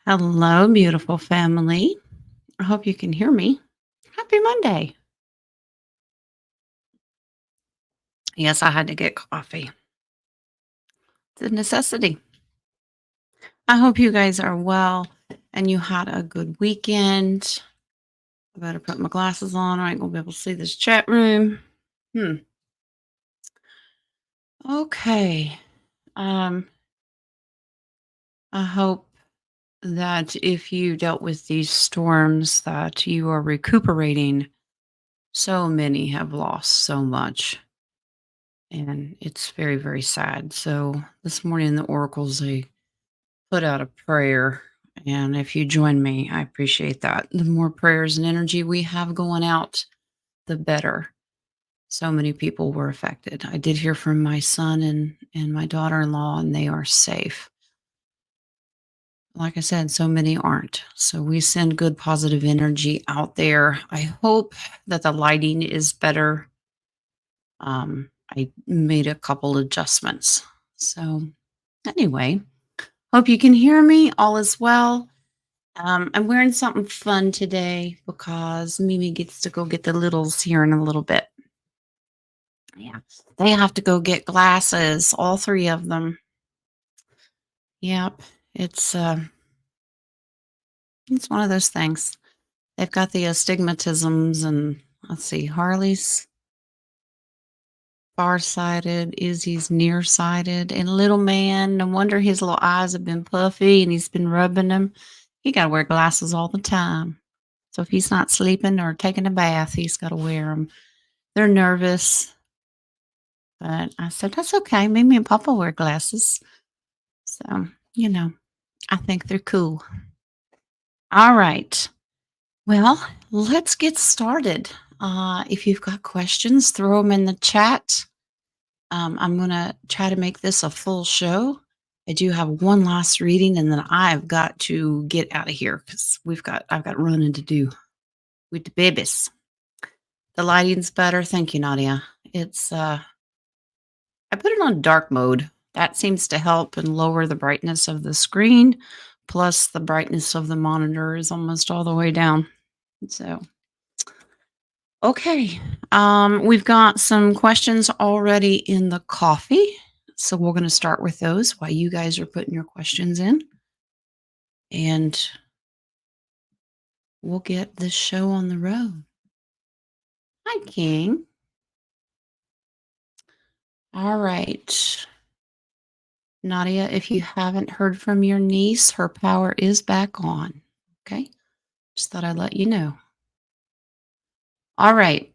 Hello, beautiful family. I hope you can hear me. Happy Monday. Yes, I had to get coffee. It's a necessity. I hope you guys are well and you had a good weekend. I better put my glasses on. I ain't gonna be able to see this chat room. Hmm. Okay. Um, I hope that if you dealt with these storms that you are recuperating. So many have lost so much. And it's very, very sad. So this morning, the oracles, they put out a prayer. And if you join me, I appreciate that. The more prayers and energy we have going out, the better. So many people were affected. I did hear from my son and my daughter in law, and they are safe. Like I said, so many aren't. So we send good, positive energy out there. I hope that the lighting is better. I made a couple adjustments. So, anyway, hope you can hear me. All is well. I'm wearing something fun today because Mimi gets to go get the littles here in a little bit. Yeah, they have to go get glasses, all three of them. Yep, it's uh, it's one of those things. They've got the astigmatisms, and let's see, Harley's farsighted, Izzy's nearsighted, and little man, no wonder his little eyes have been puffy and he's been rubbing them. He got to wear glasses all the time. So if he's not sleeping or taking a bath, he's got to wear them. They're nervous, but I said, that's okay. Mimi and Papa wear glasses. So, I think they're cool. All right. Well, let's get started. If you've got questions, throw them in the chat. I'm going to try to make this a full show. I do have one last reading, and then I've got to get out of here because I've got running to do with the babies. The lighting's better. Thank you, Nadia. I put it on dark mode. That seems to help and lower the brightness of the screen. Plus, the brightness of the monitor is almost all the way down. So, okay. We've got some questions already in the coffee. So we're going to start with those while you guys are putting your questions in. And we'll get this show on the road. Hi, King. All right. Nadia, if you haven't heard from your niece, her power is back on. Okay. Just thought I'd let you know. All right.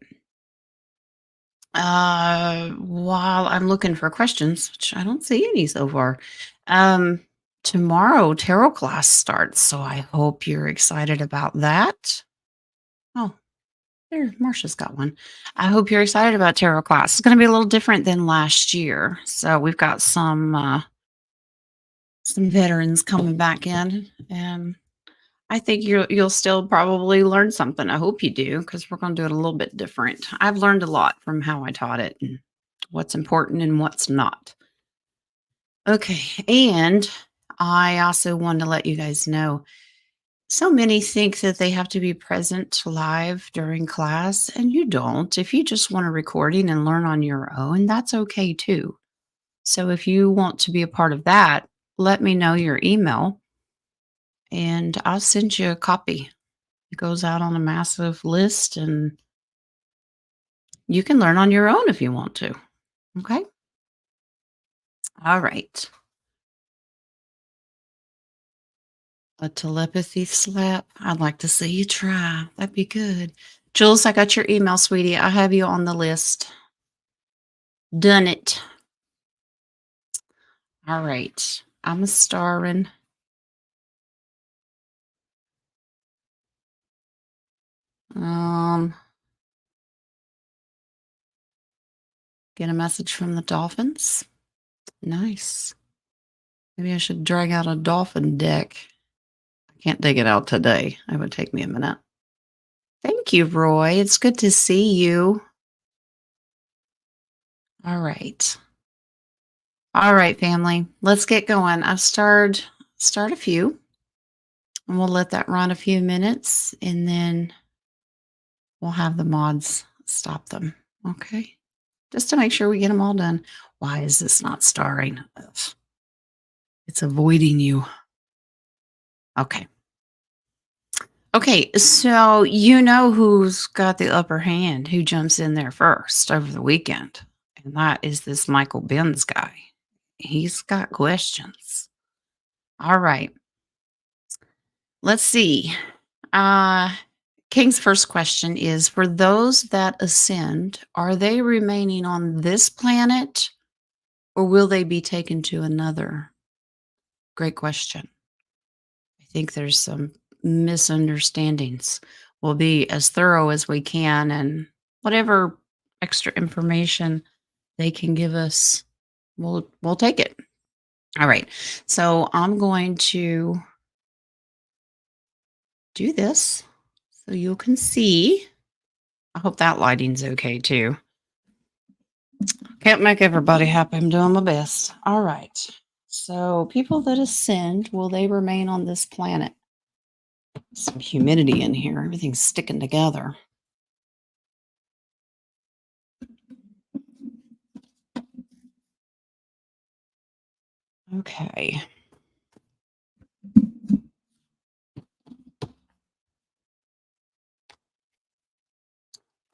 While I'm looking for questions, which I don't see any so far, um, tomorrow tarot class starts, so I hope you're excited about that. Oh, there, Marcia's got one. I hope you're excited about tarot class. It's going to be a little different than last year. So we've got some veterans coming back in, and I think you'll still probably learn something. I hope you do because we're going to do it a little bit different. I've learned a lot from how I taught it and what's important and what's not. Okay, and I also wanted to let you guys know so many think that they have to be present live during class, and you don't. If you just want a recording and learn on your own, that's okay too. So if you want to be a part of that, let me know your email and I'll send you a copy. It goes out on a massive list and you can learn on your own if you want to. Okay. All right. A telepathy slap. I'd like to see you try. That'd be good. Jules, I got your email, sweetie. I have you on the list. Done it. All right. I'm a starring. Um, get a message from the dolphins. Nice. Maybe I should drag out a dolphin deck. I can't dig it out today. It would take me a minute. Thank you, Roy. It's good to see you. All right. All right, family. Let's get going. I've start a few. And we'll let that run a few minutes and then we'll have the mods stop them. Okay. Just to make sure we get them all done. Why is this not starring? Ugh, it's avoiding you. Okay. Okay. So you know who's got the upper hand, who jumps in there first over the weekend. And that is this Michael Benz guy. He's got questions. All right. Let's see. Uh King's first question is, for those that ascend, are they remaining on this planet or will they be taken to another? Great question. I think there's some misunderstandings. We'll be as thorough as we can, and whatever extra information they can give us, we'll take it. All right. So I'm going to do this so you can see. I hope that lighting's okay too. Can't make everybody happy. I'm doing my best. All right. So, people that ascend, will they remain on this planet? Some humidity in here. Everything's sticking together. Okay.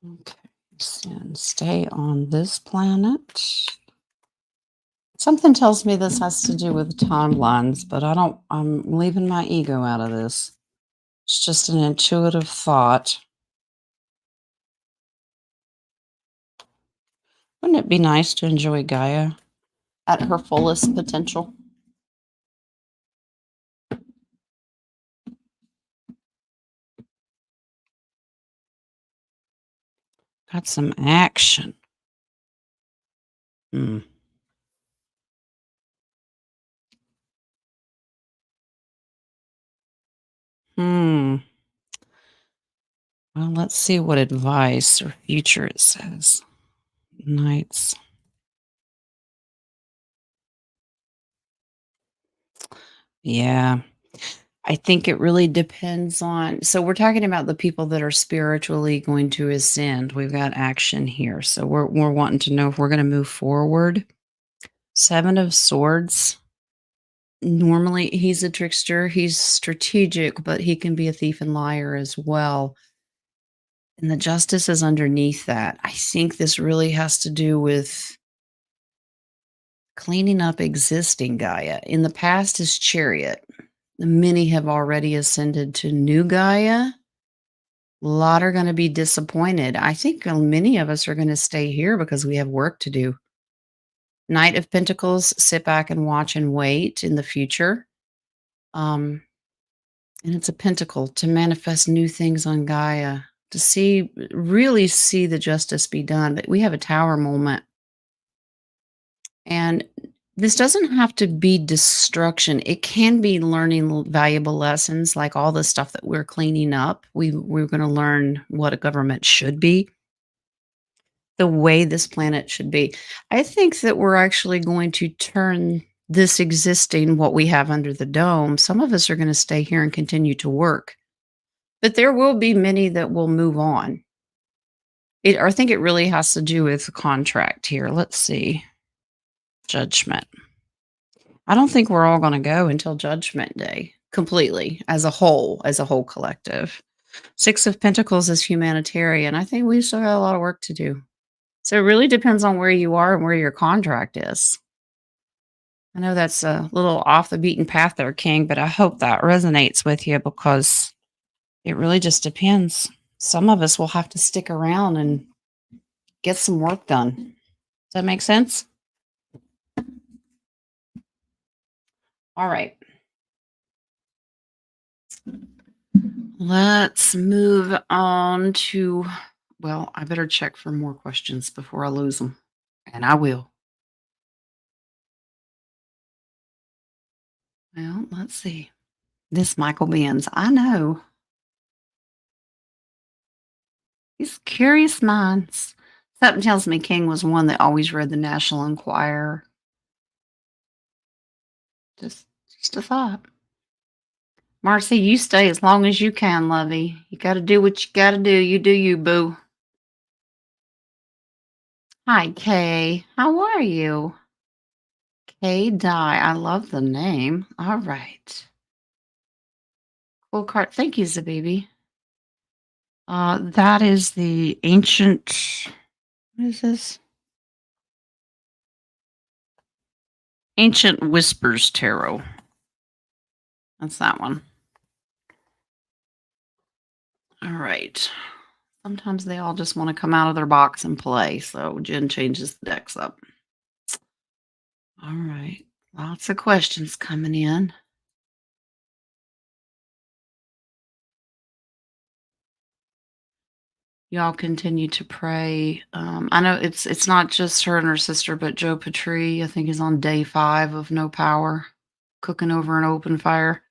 Okay. Ascend. Stay on this planet. Something tells me this has to do with timelines, but I'm leaving my ego out of this. It's just an intuitive thought. Wouldn't it be nice to enjoy Gaia at her fullest potential? Got some action. Hmm. Hmm. Well, let's see what advice or future it says. Knights. Yeah. I think it really depends on. So we're talking about the people that are spiritually going to ascend. We've got action here. So we're wanting to know if we're going to move forward. Seven of Swords. Normally he's a trickster, he's strategic, but he can be a thief and liar as well. And the justice is underneath that. I think this really has to do with cleaning up existing Gaia. In the past is Chariot. Many have already ascended to new Gaia. A lot are going to be disappointed. I think many of us are going to stay here because we have work to do. Knight of Pentacles, sit back and watch and wait in the future. And it's a pentacle to manifest new things on Gaia, to see, really see the justice be done. But we have a tower moment. And this doesn't have to be destruction. It can be learning valuable lessons, like all the stuff that we're cleaning up. We're going to learn what a government should be, the way this planet should be. I think that we're actually going to turn this existing, what we have under the dome. Some of us are going to stay here and continue to work, but there will be many that will move on. I think it really has to do with the contract here. Let's see. Judgment. I don't think we're all going to go until Judgment Day completely as a whole collective. Six of Pentacles is humanitarian. I think we still got a lot of work to do. So it really depends on where you are and where your contract is. I know that's a little off the beaten path there, King, but I hope that resonates with you because it really just depends. Some of us will have to stick around and get some work done. Does that make sense? All right. Let's move on to, well, I better check for more questions before I lose them. And I will. Well, let's see. This Michael Benz, I know. He's curious minds. Something tells me King was one that always read the National Enquirer. Just a thought. Marcy, you stay as long as you can, lovey. You got to do what you got to do. You do you, boo. Hi, Kay. How are you? Kay Dye. I love the name. All right. Cool card. Thank you, Zabibi. That is the ancient. What is this? Ancient Whispers Tarot. That's that one. All right. Sometimes they all just want to come out of their box and play. So Jen changes the decks up. All right. Lots of questions coming in. Y'all continue to pray. I know it's not just her and her sister, but Joe Petrie, I think, is on day 5 of no power, cooking over an open fire.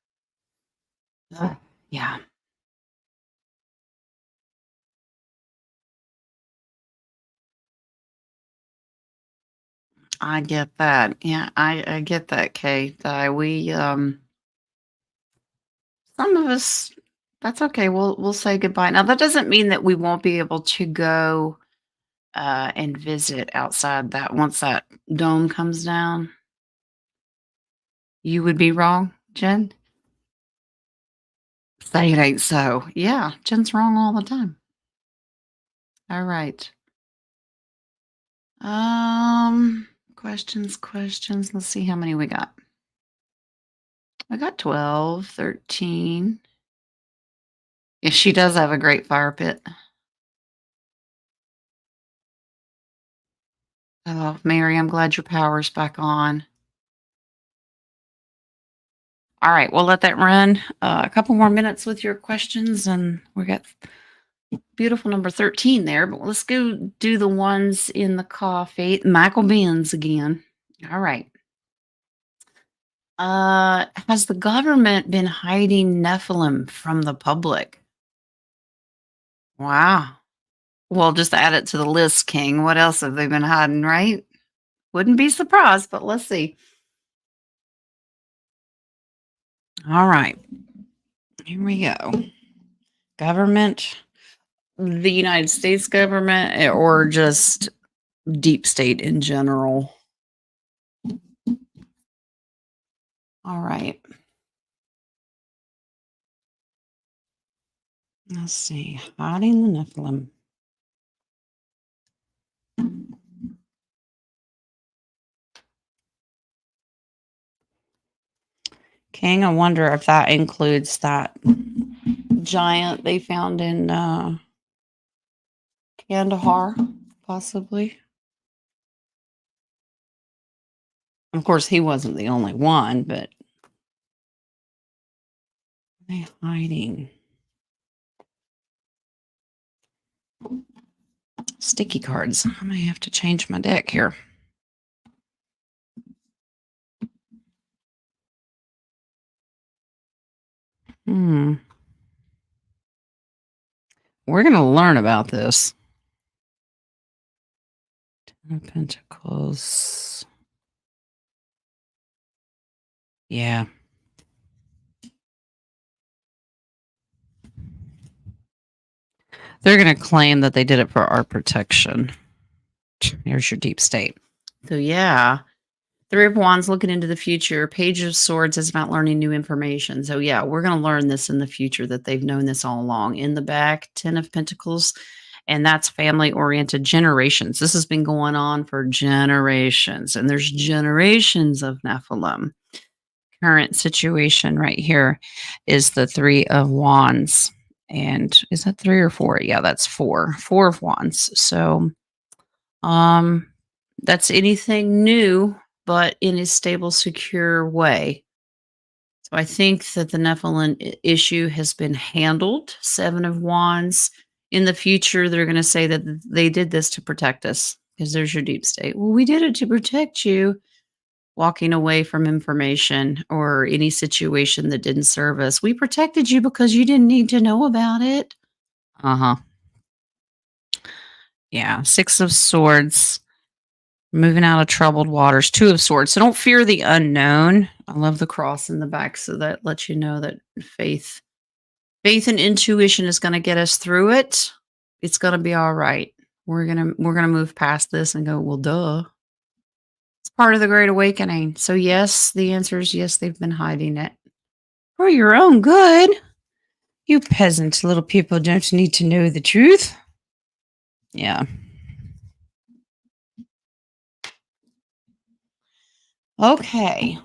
Yeah. I get that. Yeah, I get that, Kate. We some of us, that's okay. We'll say goodbye. Now that doesn't mean that we won't be able to go and visit outside that once that dome comes down. You would be wrong, Jen. Say it ain't so. Yeah, Jen's wrong all the time. All right. Questions. Let's see how many we got. I got 12, 13. Yeah, she does have a great fire pit. Oh, Mary, I'm glad your power's back on. All right, we'll let that run a couple more minutes with your questions, and we got beautiful number 13 there. But let's go do the ones in the coffee. Michael Benz again. All right. Has the government been hiding Nephilim from the public? Wow. Well, just add it to the list, King. What else have they been hiding, right? Wouldn't be surprised, but let's see. All right. Here we go. Government, the United States government, or just deep state in general? All right. Let's see. Hiding the Nephilim. King, I wonder if that includes that giant they found in Kandahar, possibly. Of course, he wasn't the only one, but they hiding sticky cards. I may have to change my deck here. We're going to learn about this. Ten of Pentacles. Yeah. They're going to claim that they did it for our protection. Here's your deep state. So, yeah. 3 of Wands looking into the future. Page of Swords is about learning new information. So, yeah, we're going to learn this in the future, that they've known this all along. In the back, 10 of Pentacles, and that's family-oriented generations. This has been going on for generations, and there's generations of Nephilim. Current situation right here is the 3 of Wands. And is that 3 or 4? Yeah, that's 4. 4 of Wands. So, that's anything new, but in a stable, secure way. So I think that the Nephilim issue has been handled. 7 of Wands. In the future, they're going to say that they did this to protect us, because there's your deep state. Well, we did it to protect you. Walking away from information or any situation that didn't serve us. We protected you because you didn't need to know about it. Uh-huh. Yeah. 6 of Swords. Moving out of troubled waters. 2 of Swords. So don't fear the unknown. I love the cross in the back, so that lets you know that faith and intuition is gonna get us through it. It's gonna be alright. We're gonna move past this and go, "Well, duh." It's part of the Great Awakening. So, yes, the answer is yes, they've been hiding it. For your own good. You peasant little people don't need to know the truth. Yeah. Okay.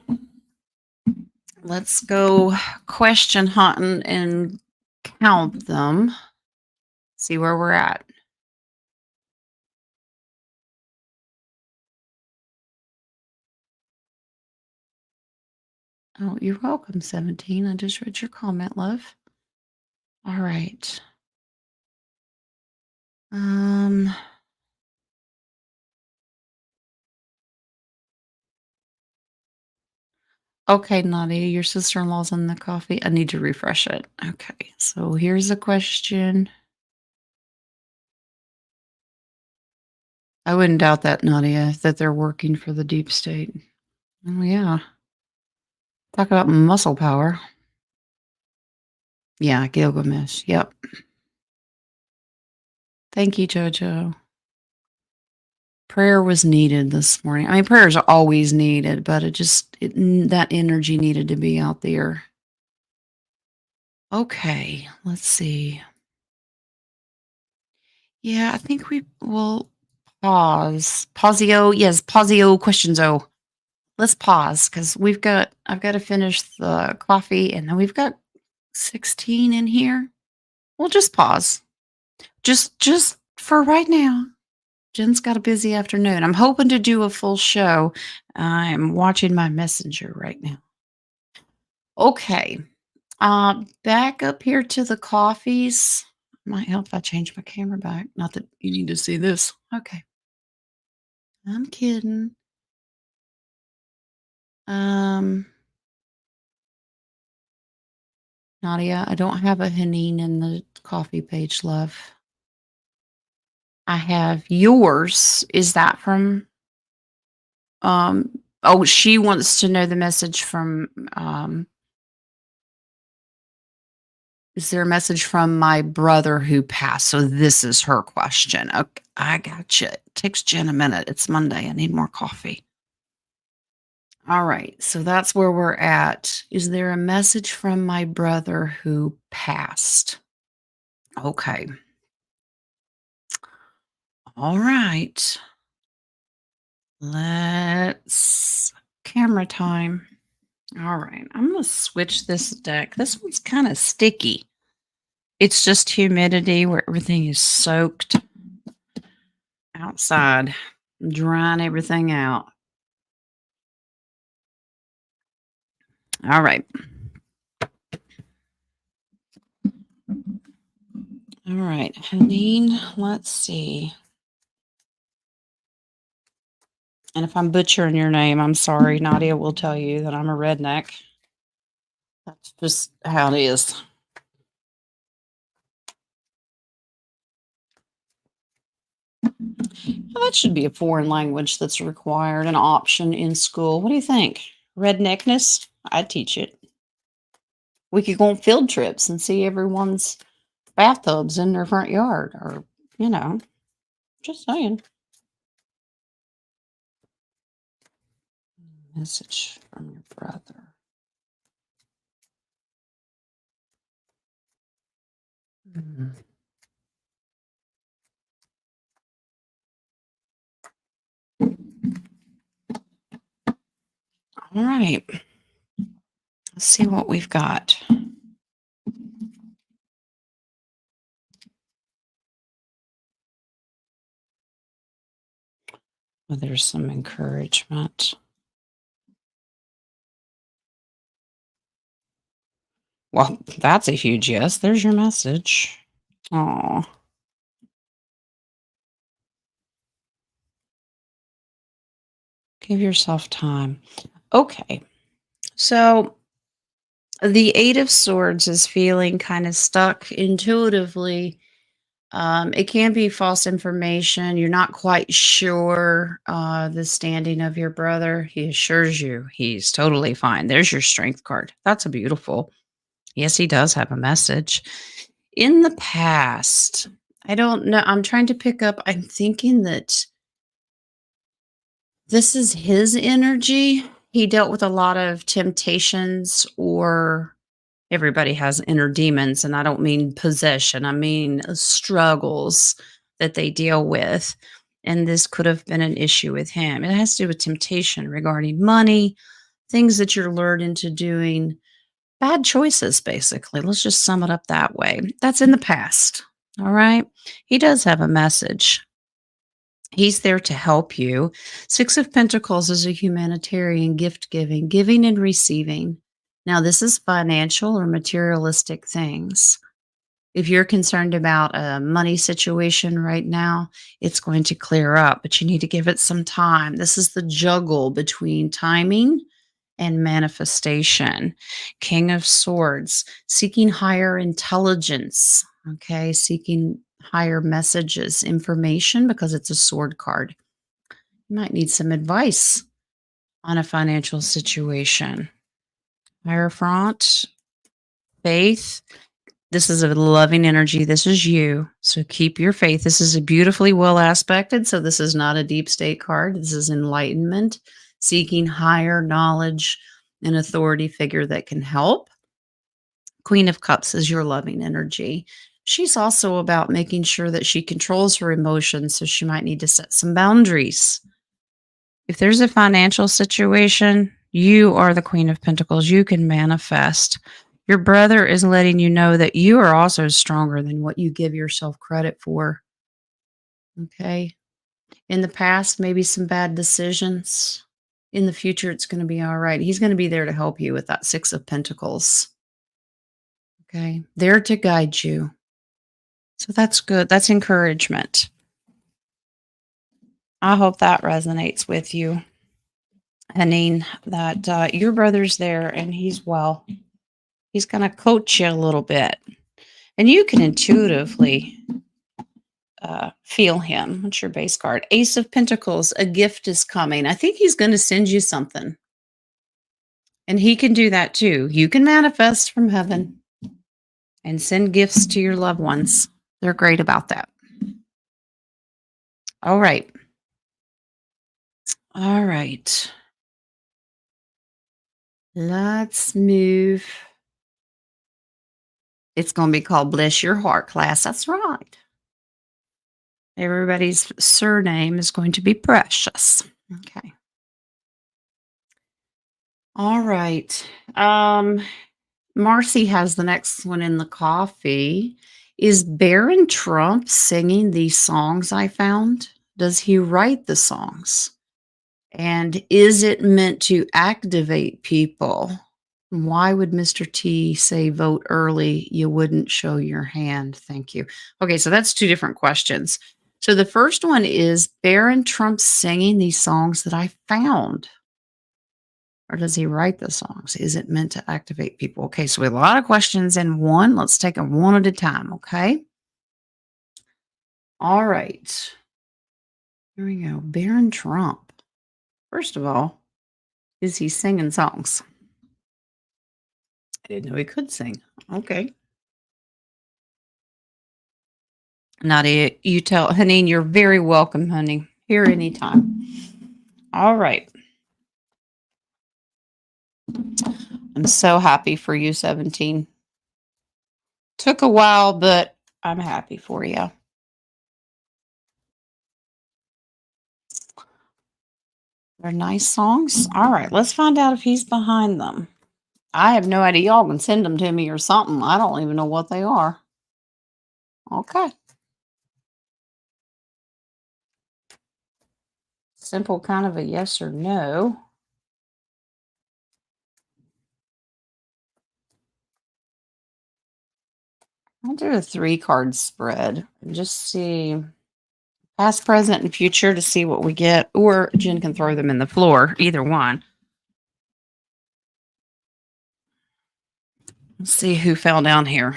Let's go question hunting and count them. See where we're at. Oh, you're welcome, 17. I just read your comment, love. All right. Um, okay, Nadia, your sister-in-law's in the coffee. I need to refresh it. Okay, so here's a question. I wouldn't doubt that, Nadia, that they're working for the deep state. Oh, yeah. Talk about muscle power. Yeah, Gilgamesh. Yep. Thank you, Jojo. Prayer was needed this morning. I mean, prayers are always needed, but that energy needed to be out there. Okay, let's see. Yeah, I think we will pause. Pausio, yes, pausio questions. Oh, let's pause because I've got to finish the coffee and then we've got 16 in here. We'll just pause. Just for right now. Jen's got a busy afternoon. I'm hoping to do a full show. I'm watching my messenger right now. Okay. Back up here to the coffees. Might help if I change my camera back. Not that you need to see this. Okay. I'm kidding. Um, Nadia, I don't have a Hanine in the coffee page, love. I have yours. Is that from oh, she wants to know the message from is there a message from my brother who passed? So this is her question. Okay, I got you. It takes Jen a minute. It's Monday. I need more coffee. All right. So that's where we're at. Is there a message from my brother who passed? Okay. All right. Let's camera time. All right. I'm going to switch this deck. This one's kind of sticky. It's just humidity where everything is soaked outside, drying everything out. All right. All right. Hanine, let's see. And if I'm butchering your name, I'm sorry. Nadia will tell you that I'm a redneck. That's just how it is. Well, that should be a foreign language that's required, an option in school. What do you think? Redneckness? I'd teach it. We could go on field trips and see everyone's bathtubs in their front yard, or, just saying. Message from your brother. Hmm. All right. Let's see what we've got. Well, there's some encouragement. Well, that's a huge yes. There's your message. Oh, give yourself time. Okay. So the Eight of Swords is feeling kind of stuck intuitively. It can be false information. You're not quite sure the standing of your brother. He assures you he's totally fine. There's your strength card. That's a beautiful. Yes, he does have a message. In the past, I don't know. I'm trying to pick up. I'm thinking that this is his energy. He dealt with a lot of temptations, or everybody has inner demons, and I don't mean possession, I mean struggles that they deal with. And this could have been an issue with him. It has to do with temptation regarding money, things that you're lured into doing, bad choices, basically. Let's just sum it up that way. That's in the past. All right. He does have a message. He's there to help you. Six of Pentacles is a humanitarian gift giving, giving and receiving. Now, this is financial or materialistic things. If you're concerned about a money situation right now, it's going to clear up, but you need to give it some time. This is the juggle between timing and manifestation. King of Swords, seeking higher intelligence, okay, seeking higher messages, information, because it's a sword card. You might need some advice on a financial situation. Hierophant, faith. This is a loving energy. This is you. So keep your faith. This is a beautifully well aspected. So this is not a deep state card. This is enlightenment, seeking higher knowledge, an authority figure that can help. Queen of Cups is your loving energy. She's also about making sure that she controls her emotions. So she might need to set some boundaries. If there's a financial situation, you are the Queen of Pentacles. You can manifest. Your brother is letting you know that you are also stronger than what you give yourself credit for. Okay. In the past, maybe some bad decisions. In the future, it's going to be all right. He's going to be there to help you with that Six of Pentacles. Okay. There to guide you. So that's good. That's encouragement. I hope that resonates with you, Hanine, that your brother's there and he's well. He's going to coach you a little bit. And you can intuitively feel him. What's your base card? Ace of Pentacles. A gift is coming. I think he's going to send you something. And he can do that too. You can manifest from heaven and send gifts to your loved ones. They're great about that. All right. All right. Let's move. It's going to be called Bless Your Heart class. That's right. Everybody's surname is going to be Precious. Okay. All right. Marcy has the next one in the coffee. Is Barron Trump singing these songs I found? Does he write the songs? And is it meant to activate people? Why would Mr. T say vote early? You wouldn't show your hand. Thank you. Okay, so that's two different questions. So the first one is Barron Trump singing these songs that I found? Or does he write the songs? Is it meant to activate people? Okay, so we have a lot of questions in one. Let's take them one at a time, okay? All right. Here we go. Barron Trump. First of all, is he singing songs? I didn't know he could sing. Okay. Nadia, you tell Hanine, you're very welcome, honey. Here anytime. All right. I'm so happy for you, 17. Took a while, but I'm happy for you. They're nice songs. All right, let's find out if he's behind them. I have no idea. Y'all can send them to me or something. I don't even know what they are. Okay. Simple kind of a yes or no. I'll do a 3-card spread and just see past, present, and future to see what we get. Or Jen can throw them in the floor. Either one. Let's see who fell down here.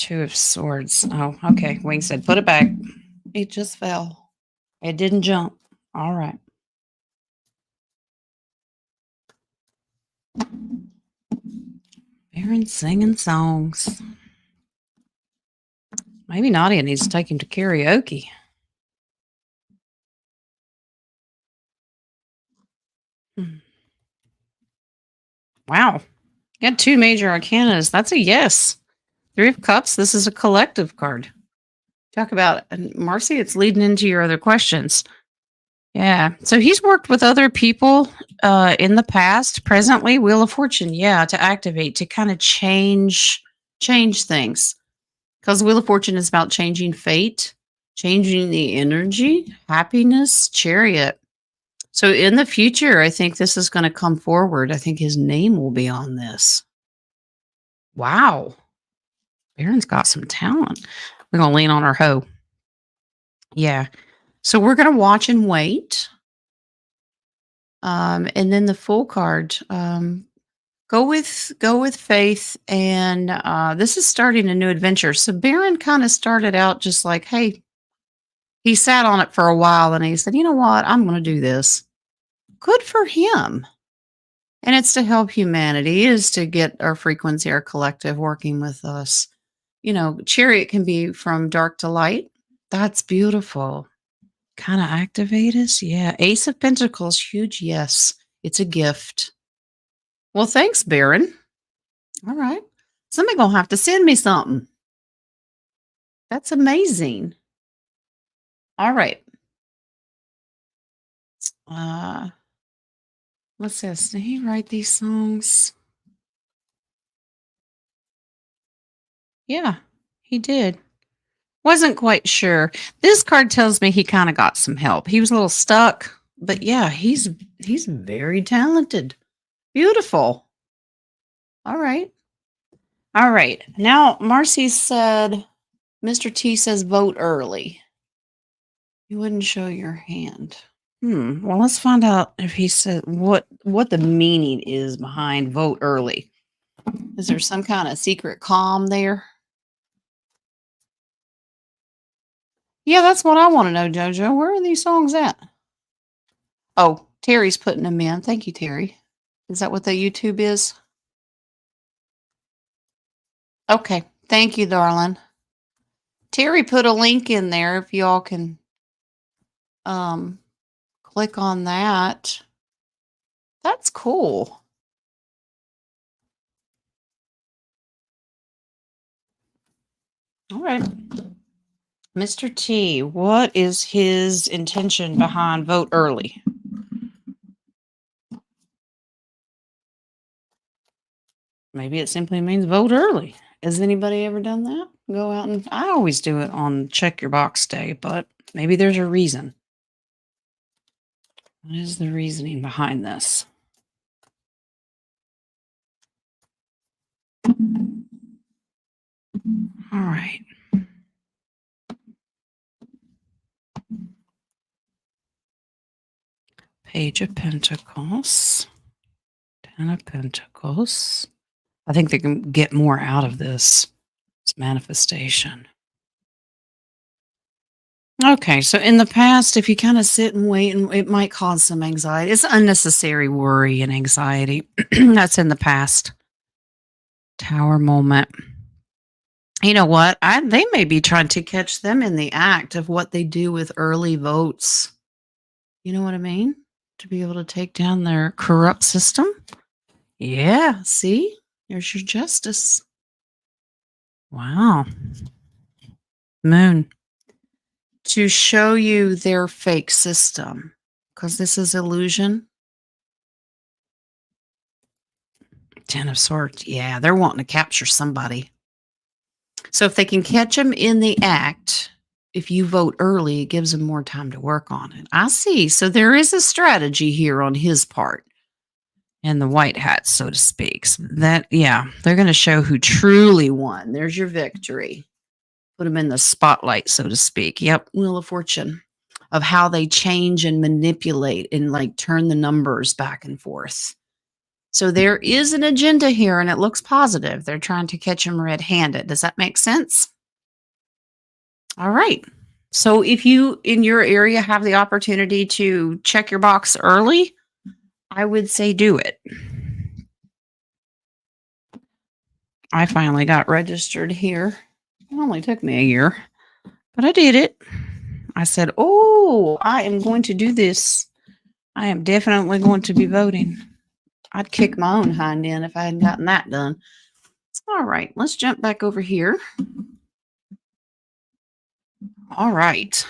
Two of Swords. Oh, okay. Wing said, put it back. It just fell. It didn't jump. All right. Baron singing songs. Maybe Nadia needs to take him to karaoke. Wow. You got two major arcanas. That's a yes. Three of Cups. This is a collective card. Talk about, and Marcy, it's leading into your other questions. Yeah. So he's worked with other people in the past. Presently, Wheel of Fortune, yeah, to activate, to kind of change things. Because Wheel of Fortune is about changing fate, changing the energy, happiness, Chariot. So in the future, I think this is going to come forward. I think his name will be on this. Wow. Baron's got some talent. We're going to lean on our hoe. Yeah. So we're going to watch and wait. And then the full card. Go with faith, and this is starting a new adventure. So Baron kind of started out just like, hey, he sat on it for a while, and he said, you know what, I'm going to do this. Good for him. And it's to help humanity, is to get our frequency, our collective working with us. You know, Chariot can be from dark to light. That's beautiful. Kind of activate us. Yeah. Ace of Pentacles, huge yes. It's a gift. Well, thanks, Baron. All right. Somebody gonna have to send me something. That's amazing. All right. What's this? Did he write these songs? Yeah, he did. Wasn't quite sure. This card tells me he kind of got some help. He was a little stuck, but yeah, he's very talented. Beautiful. All right. All right. Now, Marcy said, Mr. T says vote early. You wouldn't show your hand. Well, let's find out if he said what the meaning is behind vote early. Is there some kind of secret calm there? Yeah, that's what I want to know, Jojo. Where are these songs at? Oh, Terry's putting them in. Thank you, Terry. Is that what the YouTube is? Okay. Thank you, darling. Terry put a link in there if y'all can click on that. That's cool. All right. Mr. T, what is his intention behind vote early? Maybe it simply means vote early. Has anybody ever done that? Go out and I always do it on check your box day, but maybe there's a reason. What is the reasoning behind this? All right. Page of Pentacles. Ten of Pentacles. I think they can get more out of this. It's manifestation. Okay, so in the past, if you kind of sit and wait, and it might cause some anxiety. It's unnecessary worry and anxiety. That's in the past. Tower moment. You know what? They may be trying to catch them in the act of what they do with early votes. You know what I mean? To be able to take down their corrupt system. Yeah, see? There's your justice. Wow. Moon. To show you their fake system, because this is illusion. Ten of Swords. Yeah, they're wanting to capture somebody. So if they can catch them in the act, if you vote early, it gives them more time to work on it. I see. So there is a strategy here on his part. And the white hat, so to speak. So that, yeah, they're going to show who truly won. There's your victory. Put them in the spotlight, so to speak. Yep, Wheel of Fortune, of how they change and manipulate and like turn the numbers back and forth. So there is an agenda here and it looks positive. They're trying to catch him red-handed. Does that make sense? All right. So if you in your area have the opportunity to check your box early, I would say do it. I finally got registered here. It only took me a year, but I did it. I said, "Oh, I am going to do this. I am definitely going to be voting." I'd kick my own hind end if I hadn't gotten that done. All right, let's jump back over here. All right.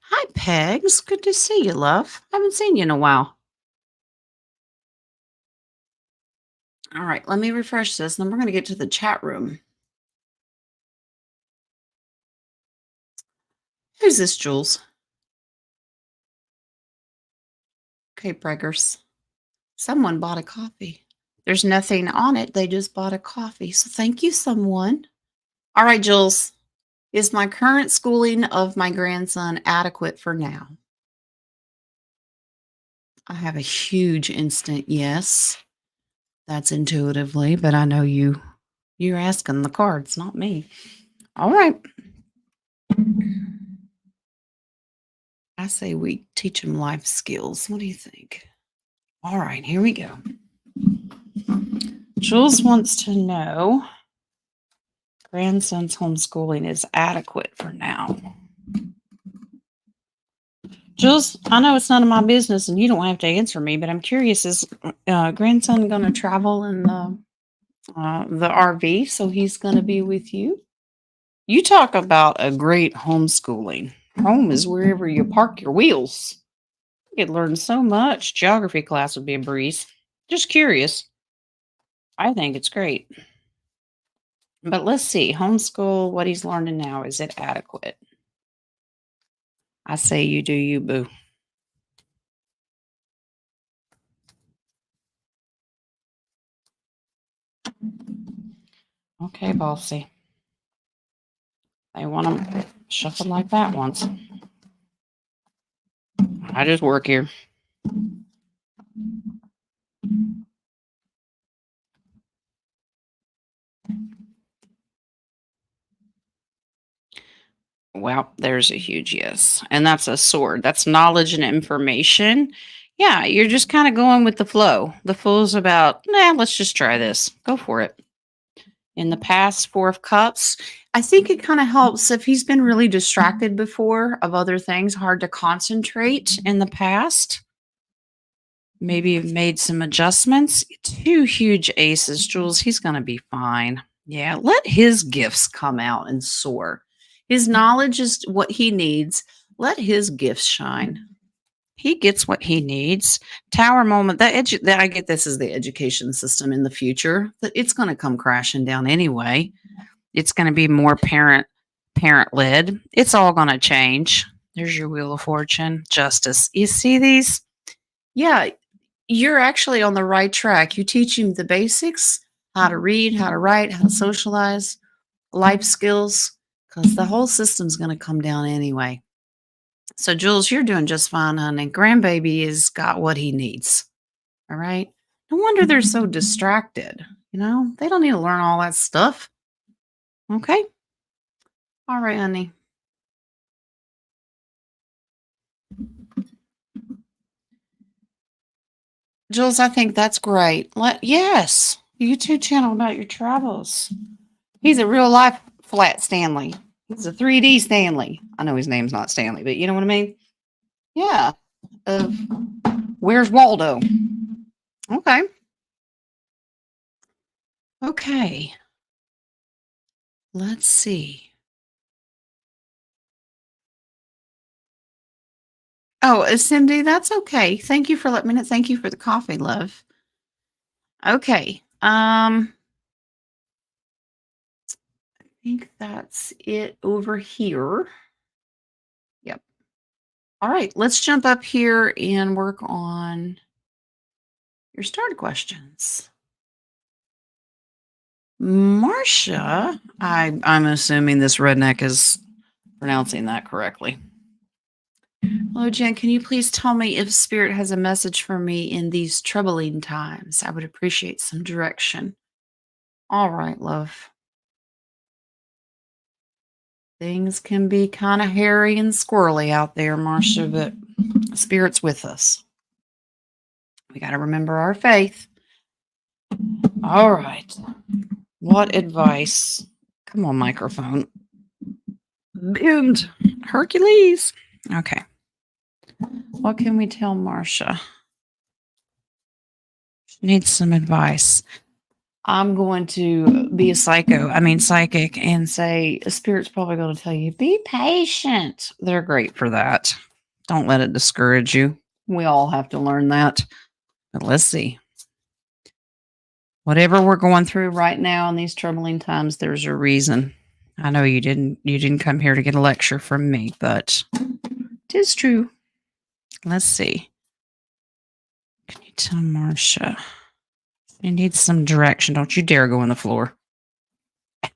Hi, Pegs. Good to see you, love. Haven't seen you in a while. All right, let me refresh this, and then we're going to get to the chat room. Who's this, Jules? Okay, Preggers. Someone bought a coffee. There's nothing on it. They just bought a coffee. So thank you, someone. All right, Jules. Is my current schooling of my grandson adequate for now? I have a huge instant yes. That's intuitively, but I know you're asking the cards, not me. All right. I say we teach him life skills. What do you think? All right, here we go. Jules wants to know grandson's homeschooling is adequate for now. Jules, I know it's none of my business and you don't have to answer me, but I'm curious, is grandson going to travel in the RV, so he's going to be with you? You talk about a great homeschooling. Home is wherever you park your wheels. You could learn so much. Geography class would be a breeze. Just curious. I think it's great. But let's see. Homeschool, what he's learning now, is it adequate? I say you do you, boo. Okay, bossy. They want them shuffled like that once. I just work here. Well, there's a huge yes. And that's a sword. That's knowledge and information. Yeah, you're just kind of going with the flow. The flow's about, let's just try this. Go for it. In the past, Four of Cups, I think it kind of helps if he's been really distracted before of other things, hard to concentrate in the past. Maybe you've made some adjustments. Two huge aces, Jules. He's going to be fine. Yeah, let his gifts come out and soar. His knowledge is what he needs. Let his gifts shine. He gets what he needs. Tower moment. That I get this is the education system in the future. That it's going to come crashing down anyway. It's going to be more parent led. It's all going to change. There's your Wheel of Fortune. Justice. You see these? Yeah, you're actually on the right track. You teach him the basics, how to read, how to write, how to socialize, life skills, because the whole system's going to come down anyway. So, Jules, you're doing just fine, honey. Grandbaby has got what he needs. All right. No wonder they're so distracted. They don't need to learn all that stuff. Okay. All right, honey. Jules, I think that's great. Yes, YouTube channel about your travels. He's a real life Flat Stanley. He's a 3D Stanley. I know his name's not Stanley, but you know what I mean? Yeah. Where's Waldo? Okay. Okay. Let's see. Oh, Cindy, that's okay. Thank you for letting me know. Thank you for the coffee, love. Okay. I think that's it over here. Yep. All right, let's jump up here and work on your starter questions. Marcia, I'm assuming this redneck is pronouncing that correctly. Hello, Jen. Can you please tell me if Spirit has a message for me in these troubling times? I would appreciate some direction. All right, love. Things can be kind of hairy and squirrely out there, Marcia, but Spirit's with us. We got to remember our faith. All right. What advice? Come on, microphone. Bend. Hercules. Okay. What can we tell Marcia? She needs some advice. I'm going to be a psychic, and say a Spirit's probably going to tell you, be patient. They're great for that. Don't let it discourage you. We all have to learn that. But let's see. Whatever we're going through right now in these troubling times, there's a reason. I know you didn't come here to get a lecture from me, but it is true. Let's see. Can you tell Marcia? You need some direction. Don't you dare go on the floor. Me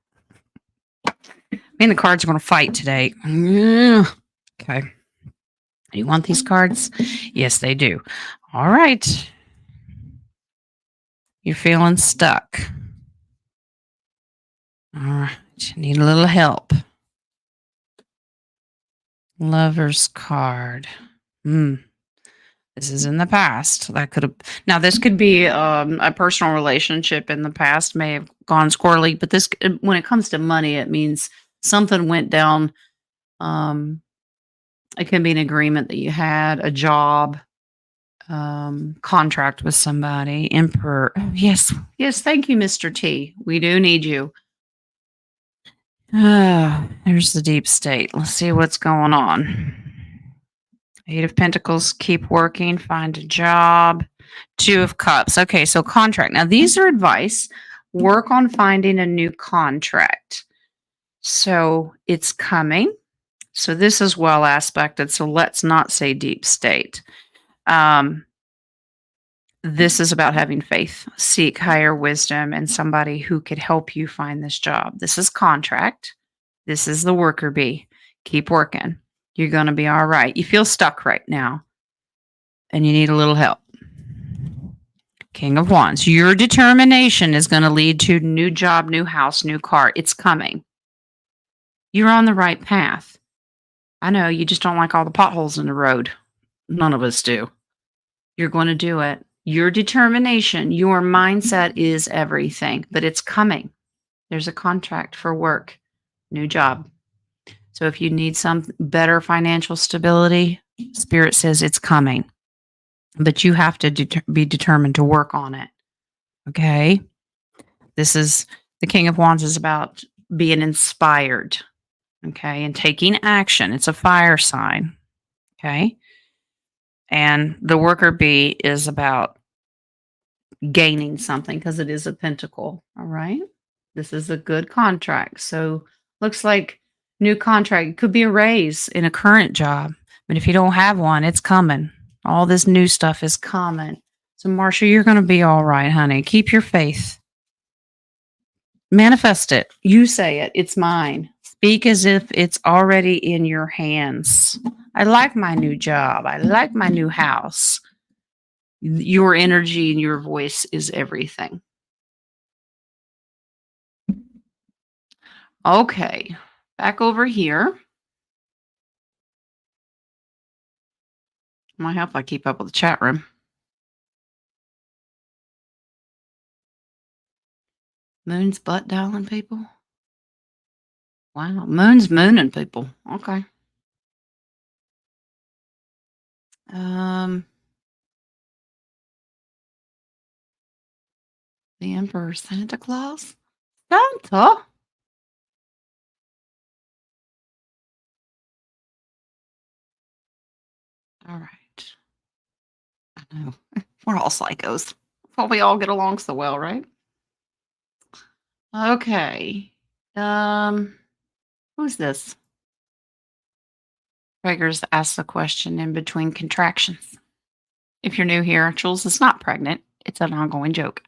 and the cards are going to fight today. Okay. You want these cards? Yes, they do. All right. You're feeling stuck. All right. You need a little help. Lover's card. This is in the past. That could have. Now, this could be a personal relationship in the past may have gone squirrely, but this, when it comes to money, it means something went down. It can be an agreement that you had, a job, contract with somebody. Emperor. Yes, yes. Thank you, Mr. T. We do need you. There's the deep state. Let's see what's going on. Eight of Pentacles, keep working, find a job. Two of Cups. Okay, so contract. Now, these are advice. Work on finding a new contract. So it's coming. So this is well aspected. So let's not say deep state. This is about having faith. Seek higher wisdom and somebody who could help you find this job. This is contract. This is the worker bee. Keep working. You're going to be all right. You feel stuck right now and you need a little help. King of Wands. Your determination is going to lead to new job, new house, new car. It's coming. You're on the right path. I know you just don't like all the potholes in the road. None of us do. You're going to do it. Your determination, your mindset is everything, but it's coming. There's a contract for work, new job. So if you need some better financial stability, Spirit says it's coming, but you have to be determined to work on it. Okay. This is the King of Wands is about being inspired. Okay. And taking action. It's a fire sign. Okay. And the worker bee is about gaining something because it is a pentacle. All right. This is a good contract. So looks like new contract. It could be a raise in a current job. But if you don't have one, it's coming. All this new stuff is coming. So Marcia, you're going to be all right, honey. Keep your faith. Manifest it. You say it. It's mine. Speak as if it's already in your hands. I like my new job. I like my new house. Your energy and your voice is everything. Okay. Back over here. Might help if I keep up with the chat room. Moon's butt dialing people. Wow. Moon's mooning people. Okay. The Emperor, Santa Claus? Santa? All right. I know. We're all psychos. Well, we all get along so well, right? Okay. Who's this? Triggers asks the question in between contractions. If you're new here, Jules is not pregnant. It's an ongoing joke.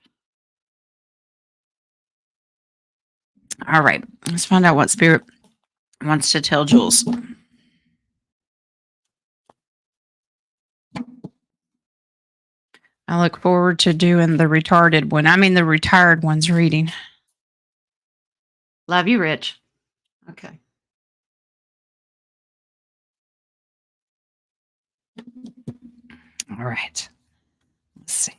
All right. Let's find out what Spirit wants to tell Jules. I look forward to doing the retarded one. I mean, the retired one's reading. Love you, Rich. Okay. All right. Let's see.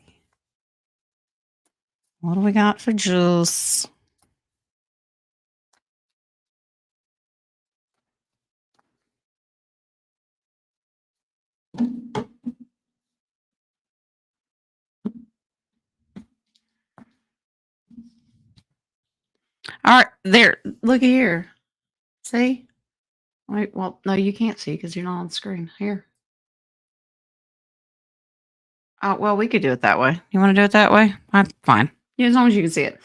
What do we got for Jules? All right, there. Look here. See? Wait, well, no, you can't see because you're not on the screen. Here. Oh, well, we could do it that way. You want to do it that way? I'm fine. Yeah, as long as you can see it.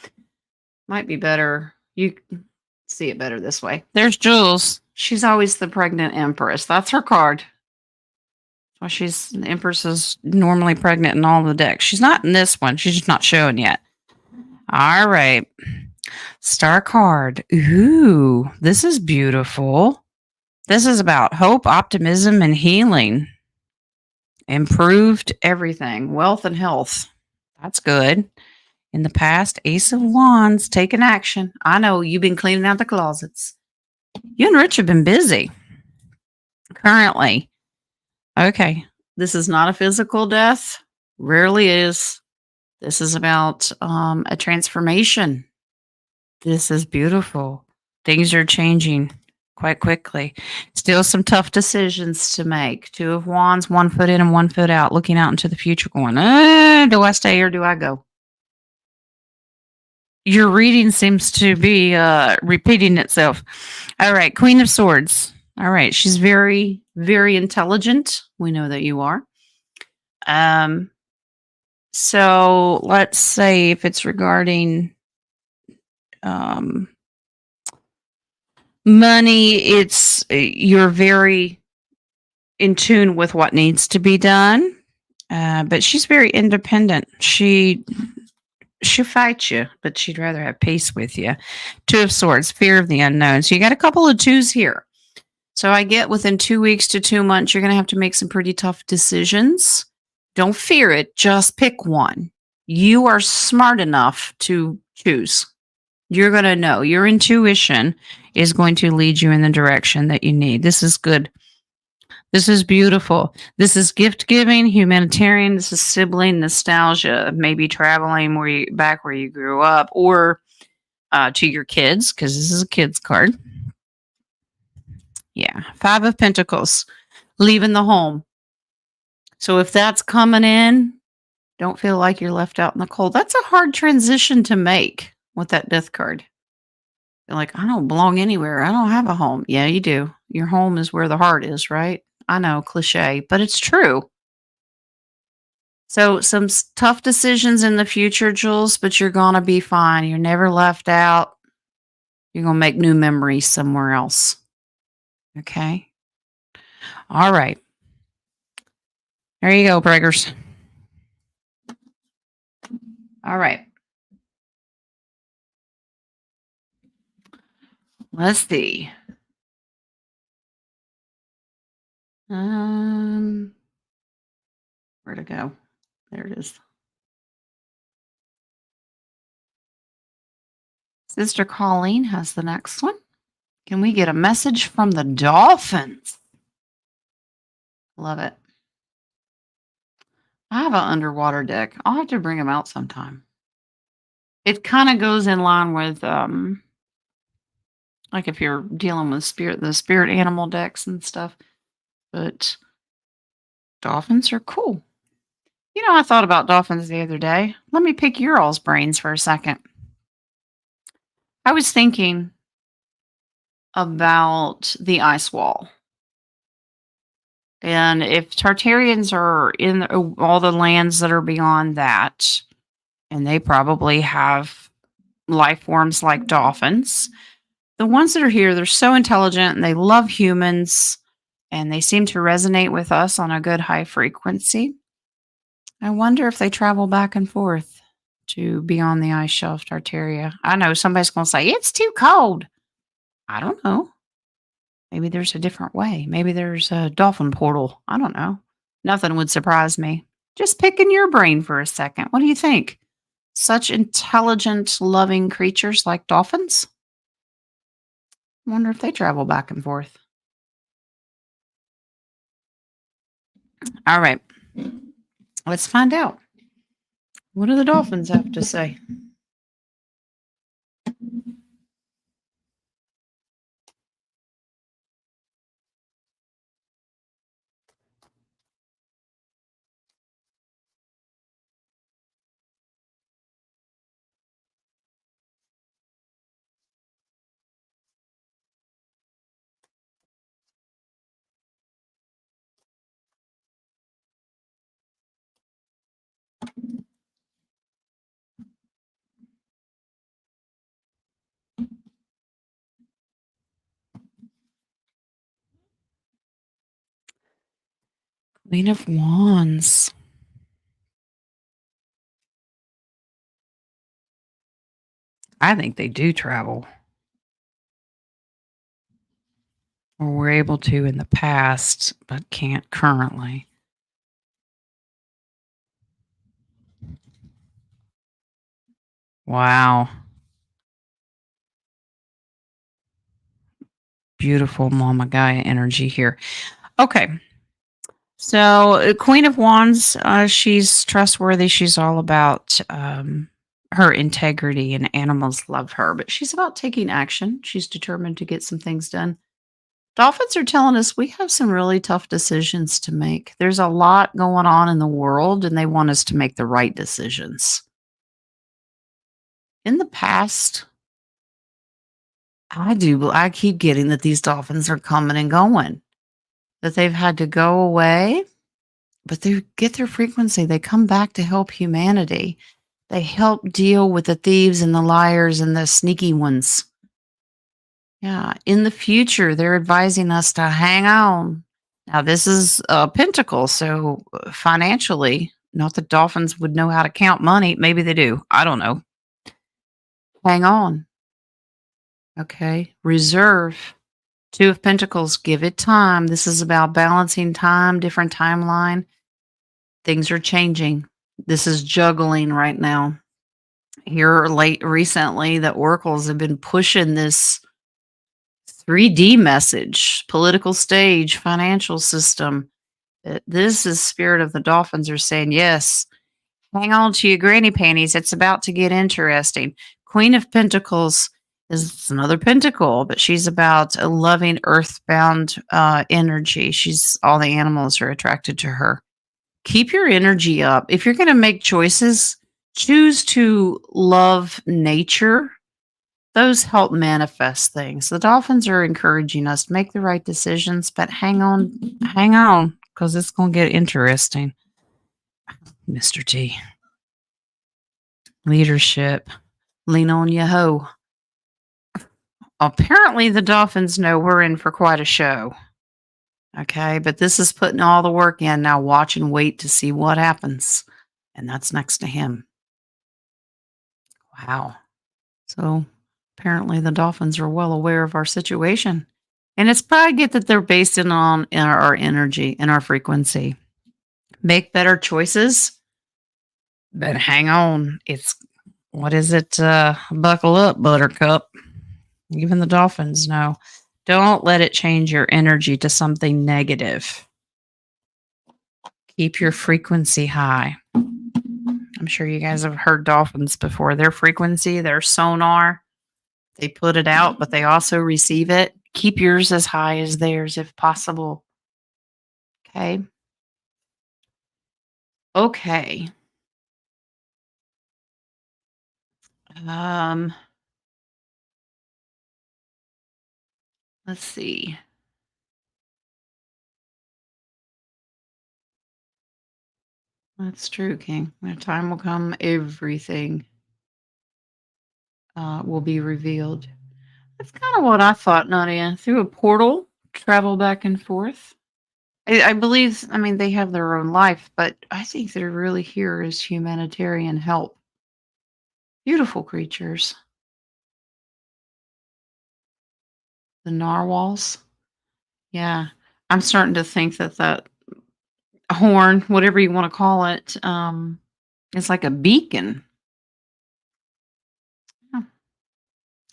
Might be better. You can see it better this way. There's Jules. She's always the pregnant empress. That's her card. Well, she's the empress is normally pregnant in all the decks. She's not in this one. She's just not showing yet. All right. Star card. Ooh, this is beautiful. This is about hope, optimism, and healing. Improved everything, wealth and health. That's good. In the past, Ace of Wands, taking action. I know you've been cleaning out the closets. You and Rich have been busy currently. Okay. This is not a physical death. Rarely is. This is about a transformation. This is beautiful. Things are changing quite quickly. Still some tough decisions to make. Two of Wands, 1 foot in and 1 foot out, looking out into the future, going, do I stay or do I go? Your reading seems to be repeating itself. All right, Queen of Swords. All right, she's very, very intelligent. We know that you are. So let's say if it's regarding money, it's you're very in tune with what needs to be done. But she's very independent. She'll fight you, but she'd rather have peace with you. Two of Swords, fear of the unknown. So you got a couple of twos here. So I get within 2 weeks to 2 months, you're going to have to make some pretty tough decisions. Don't fear it. Just pick one. You are smart enough to choose. You're going to know. Your intuition is going to lead you in the direction that you need. This is good. This is beautiful. This is gift giving, humanitarian. This is sibling nostalgia, maybe traveling back where you grew up, or to your kids, because this is a kids card. Yeah, 5 of Pentacles, leaving the home. So if that's coming in, don't feel like you're left out in the cold. That's a hard transition to make with that death card. You're like, I don't belong anywhere. I don't have a home. Yeah, you do. Your home is where the heart is, right? I know, cliche, but it's true. So some tough decisions in the future, Jules, but you're going to be fine. You're never left out. You're going to make new memories somewhere else. Okay? All right. There you go, Breggers. All right. Let's see. Where to go? There it is. Sister Colleen has the next one. Can we get a message from the dolphins? Love it. I have an underwater deck. I'll have to bring them out sometime. It kind of goes in line with like if you're dealing with the spirit animal decks and stuff. But dolphins are cool. You know, I thought about dolphins the other day. Let me pick your all's brains for a second. I was thinking about the ice wall. And if Tartarians are in all the lands that are beyond that, and they probably have life forms like dolphins, the ones that are here, they're so intelligent and they love humans and they seem to resonate with us on a good high frequency. I wonder if they travel back and forth to beyond the ice shelf, Tartaria. I know somebody's going to say, it's too cold. I don't know. Maybe there's a different way. Maybe there's a dolphin portal. I don't know. Nothing would surprise me. Just picking your brain for a second. What do you think? Such intelligent, loving creatures like dolphins? Wonder if they travel back and forth. All right, let's find out. What do the dolphins have to say? Queen of Wands. I think they do travel, or were able to in the past, but can't currently. Wow. Beautiful Mama Gaia energy here. Okay. So, Queen of Wands, she's trustworthy. She's all about her integrity, and animals love her, but she's about taking action. She's determined to get some things done. Dolphins are telling us we have some really tough decisions to make. There's a lot going on in the world, and they want us to make the right decisions. In the past, I keep getting that these dolphins are coming and going, that they've had to go away, but they get their frequency. They come back to help humanity. They help deal with the thieves and the liars and the sneaky ones. Yeah. In the future, they're advising us to hang on. Now, this is a pentacle. So, financially, not that dolphins would know how to count money. Maybe they do. I don't know. Hang on. Okay. Reserve. Two of Pentacles, give it time. This is about balancing time, different timeline. Things are changing. This is juggling right now. Here late recently, the oracles have been pushing this 3D message, political stage, financial system. This is spirit of the dolphins are saying, yes, hang on to your granny panties. It's about to get interesting. Queen of Pentacles is another pentacle, but she's about a loving earthbound energy. She's all the animals are attracted to her. Keep your energy up. If you're going to make choices, choose to love nature. Those help manifest things. The dolphins are encouraging us to make the right decisions, but hang on, because it's going to get interesting. Mr. T. Leadership. Lean on your hoe. Apparently, the dolphins know we're in for quite a show. Okay, but this is putting all the work in. Now watch and wait to see what happens. And that's next to him. Wow. So apparently the dolphins are well aware of our situation. And it's probably good that they're based in our energy and our frequency. Make better choices, but hang on. It's what is it? Buckle up, buttercup. Even the dolphins know. Don't let it change your energy to something negative. Keep your frequency high. I'm sure you guys have heard dolphins before. Their frequency, their sonar, they put it out, but they also receive it. Keep yours as high as theirs if possible. Okay. Okay. Um, let's see. That's true, King. When time will come, everything will be revealed. That's kind of what I thought, Nadia. Through a portal, travel back and forth. I believe, I mean, they have their own life, but I think they're really here as humanitarian help. Beautiful creatures. The narwhals. Yeah. I'm starting to think that horn, whatever you want to call it. It's like a beacon. Oh,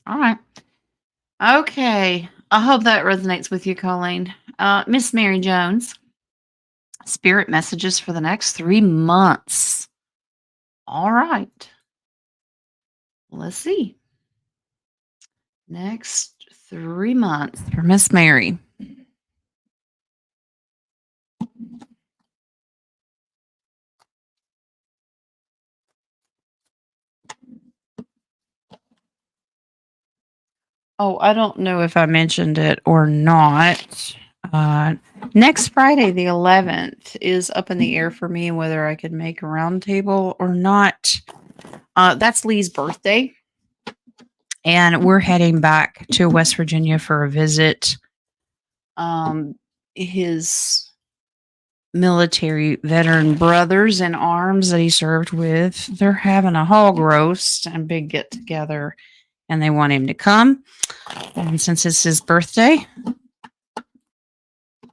all right. Okay. I hope that resonates with you, Colleen. Miss Mary Jones, spirit messages for the next 3 months. All right. Let's see. Next 3 months for Miss Mary. Oh, I don't know if I mentioned it or not. Uh, Next Friday, the 11th, is up in the air for me whether I could make a roundtable or not. That's Lee's birthday, and we're heading back to West Virginia for a visit. His military veteran brothers in arms that he served with, they're having a hog roast and big get together, and they want him to come. And since it's his birthday,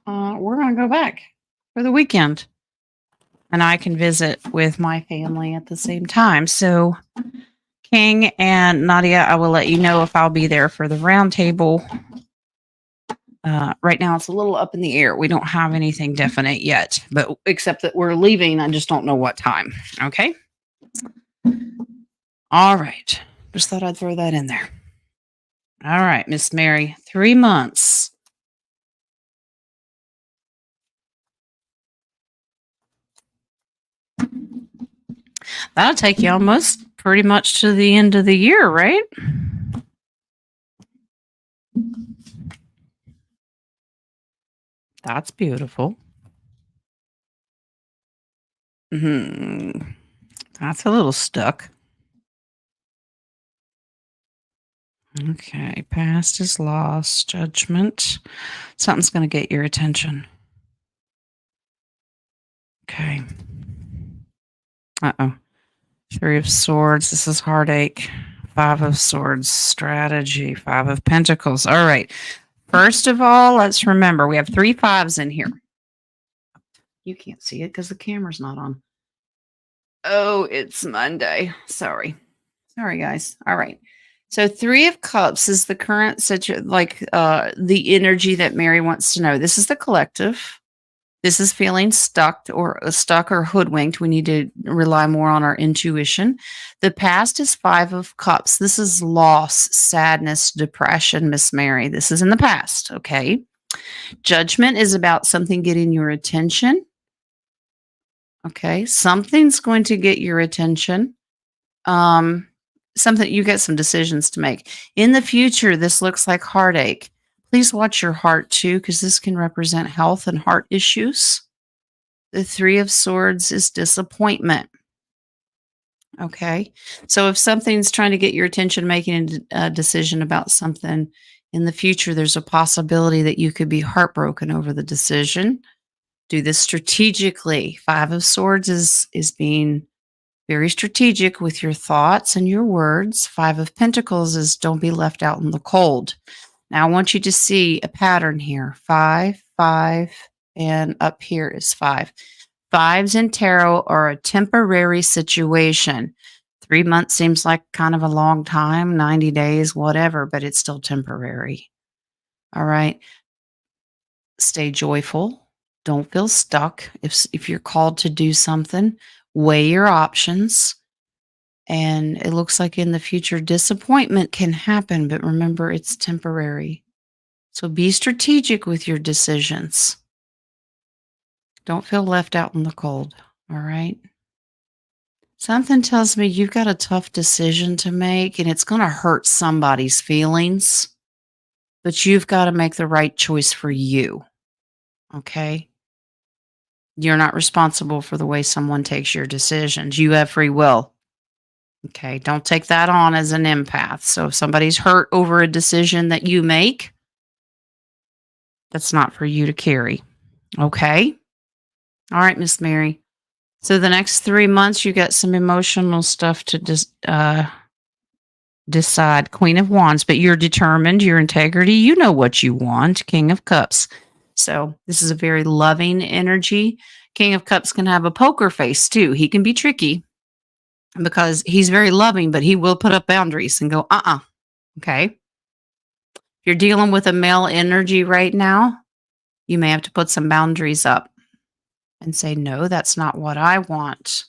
we're going to go back for the weekend. And I can visit with my family at the same time. So, King and Nadia, I will let you know if I'll be there for the roundtable. Right now, it's a little up in the air. We don't have anything definite yet, but except that we're leaving. I just don't know what time. Okay. All right. Just thought I'd throw that in there. All right, Miss Mary, 3 months. That'll take you almost pretty much to the end of the year, right? That's beautiful. That's a little stuck. Okay, past is lost, judgment. Something's going to get your attention. Okay. Uh-oh. 3 of Swords. This is heartache. 5 of Swords, strategy. 5 of Pentacles. All right. First of all, let's remember we have 3 5s in here. You can't see it because the camera's not on. Oh, it's Monday. Sorry, guys. All right. So 3 of Cups is the current situation, like the energy that Mary wants to know. This is the collective. This is feeling stuck or hoodwinked. We need to rely more on our intuition. The past is 5 of Cups. This is loss, sadness, depression, Miss Mary. This is in the past, okay? Judgment is about something getting your attention. Okay, something's going to get your attention. Something, you get some decisions to make. In the future, this looks like heartache. Please watch your heart too, because this can represent health and heart issues. The 3 of Swords is disappointment. Okay, so if something's trying to get your attention, making a decision about something in the future, there's a possibility that you could be heartbroken over the decision. Do this strategically. 5 of Swords is being very strategic with your thoughts and your words. 5 of Pentacles is don't be left out in the cold. Now, I want you to see a pattern here. 5, 5, and up here is 5. 5s in tarot are a temporary situation. 3 months seems like kind of a long time, 90 days, whatever, but it's still temporary. All right. Stay joyful. Don't feel stuck. If you're called to do something, weigh your options. And it looks like in the future, disappointment can happen, but remember, it's temporary. So be strategic with your decisions. Don't feel left out in the cold, all right? Something tells me you've got a tough decision to make, and it's going to hurt somebody's feelings, but you've got to make the right choice for you, okay? You're not responsible for the way someone takes your decisions. You have free will. Okay, don't take that on as an empath. So if somebody's hurt over a decision that you make, that's not for you to carry. Okay? All right, Miss Mary. So the next 3 months, you got some emotional stuff to decide. Queen of Wands, but you're determined, your integrity, you know what you want. King of Cups. So this is a very loving energy. King of Cups can have a poker face too. He can be tricky because he's very loving, but he will put up boundaries and go, okay. If you're dealing with a male energy right now, you may have to put some boundaries up and say, no, that's not what I want.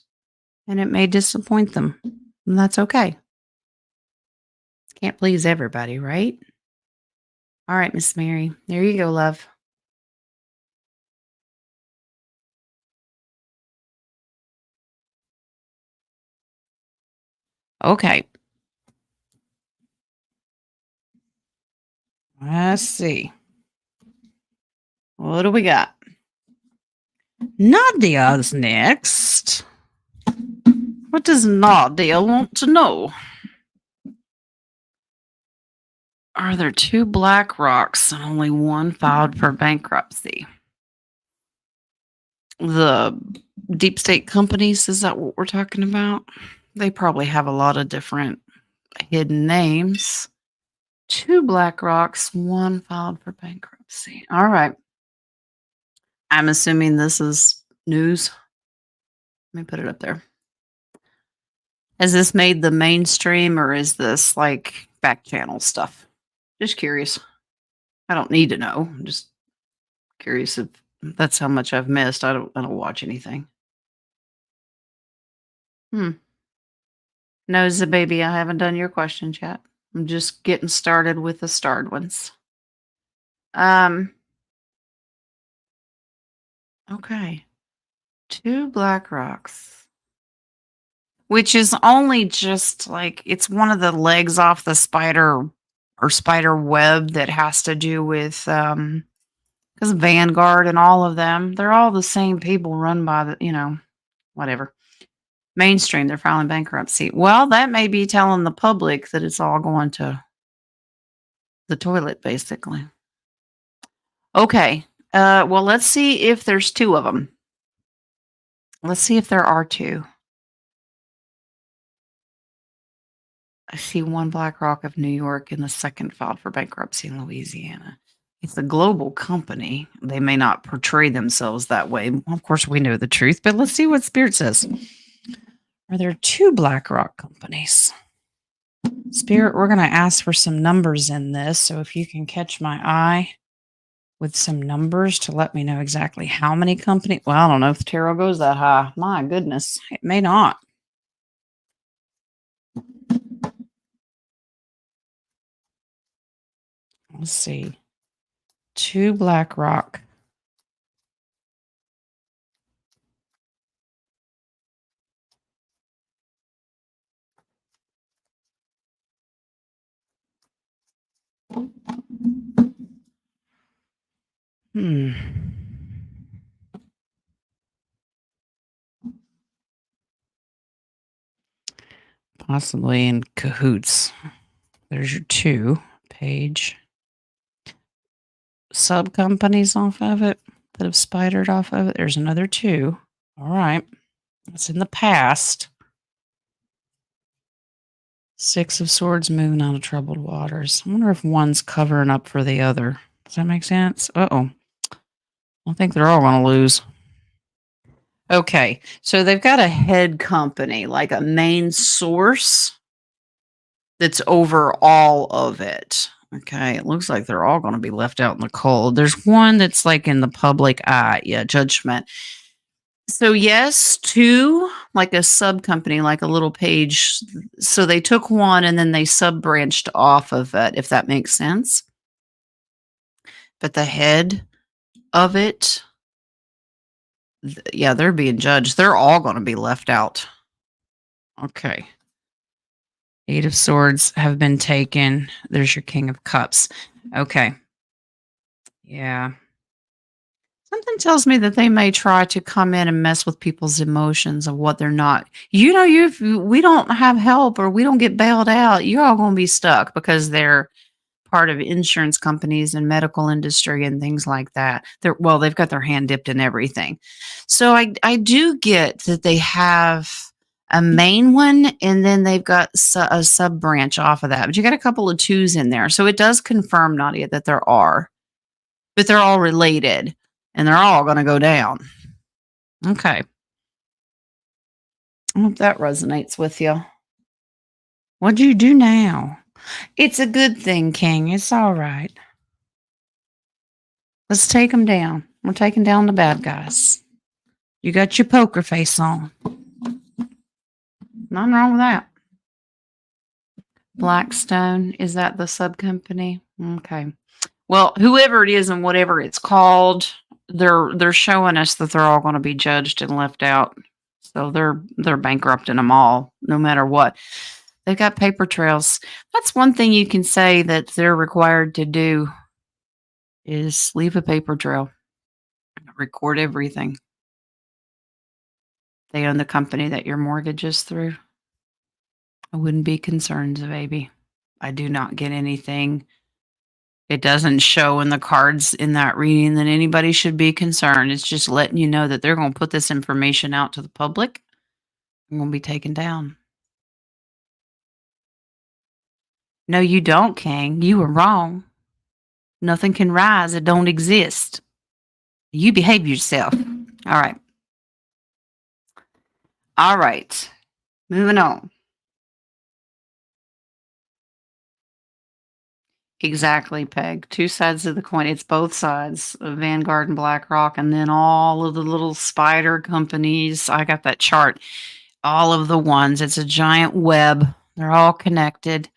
And it may disappoint them. And that's okay. Can't please everybody, right? All right, Miss Mary. There you go, love. Okay. Let's see. What do we got? Nadia's next. What does Nadia want to know? Are there 2 black rocks and only one filed for bankruptcy? The deep state companies, is that what we're talking about? They probably have a lot of different hidden names. 2 black rocks, one filed for bankruptcy. All right. I'm assuming this is news. Let me put it up there. Has this made the mainstream or is this like back channel stuff? Just curious. I don't need to know. I'm just curious if that's how much I've missed. I don't watch anything. Knows the baby. I haven't done your questions yet. I'm just getting started with the starred ones. Okay. 2 black rocks. Which is only just like it's one of the legs off the spider or spider web that has to do with because Vanguard and all of them, they're all the same people run by the, whatever. Mainstream, they're filing bankruptcy. Well, that may be telling the public that it's all going to the toilet, basically. Okay. Well, let's see if there's 2 of them. Let's see if there are 2. I see one BlackRock of New York and the second filed for bankruptcy in Louisiana. It's a global company. They may not portray themselves that way. Of course, we know the truth, but let's see what Spirit says. Are there 2 BlackRock companies? Spirit, we're going to ask for some numbers in this. So if you can catch my eye with some numbers to let me know exactly how many companies. Well, I don't know if the tarot goes that high. My goodness, it may not. Let's see. 2 BlackRock. Possibly in cahoots. There's your 2 page. Sub companies off of it that have spidered off of it. There's another 2. All right. That's in the past. 6 of Swords moving out of troubled waters. I wonder if one's covering up for the other. Does that make sense? Uh-oh. I think they're all going to lose. Okay. So they've got a head company, like a main source that's over all of it. Okay. It looks like they're all going to be left out in the cold. There's one that's like in the public eye. Yeah. Judgment. So yes, 2, like a sub company, like a little page. So they took one and then they sub branched off of it, if that makes sense. But the head of it, yeah, they're being judged. They're all going to be left out. Okay. 8 of Swords have been taken. There's your King of Cups. Okay. Yeah. Something tells me that they may try to come in and mess with people's emotions of what they're not. If we don't have help or we don't get bailed out, you're all going to be stuck because they're part of insurance companies and medical industry and things like that. They've got their hand dipped in everything. So I do get that they have a main one and then they've got a sub branch off of that. But you got a couple of 2s in there. So it does confirm, Nadia, that there are. But they're all related and they're all going to go down. Okay. I hope that resonates with you. What'd you do now? It's a good thing, King. It's all right. Let's take them down. We're taking down the bad guys. You got your poker face on. Nothing wrong with that. Blackstone, is that the sub company? Okay. Well, whoever it is and whatever it's called, they're showing us that they're all going to be judged and left out. So they're bankrupting them all, no matter what. They've got paper trails. That's one thing you can say that they're required to do is leave a paper trail, record everything. They own the company that your mortgage is through. I wouldn't be concerned, baby. I do not get anything. It doesn't show in the cards in that reading that anybody should be concerned. It's just letting you know that they're going to put this information out to the public. I'm going to be taken down. No, you don't, King. You were wrong. Nothing can rise. It don't exist. You behave yourself. All right. All right. Moving on. Exactly, Peg. Two sides of the coin. It's both sides of Vanguard and BlackRock, and then all of the little spider companies. I got that chart. All of the ones. It's a giant web. They're all connected.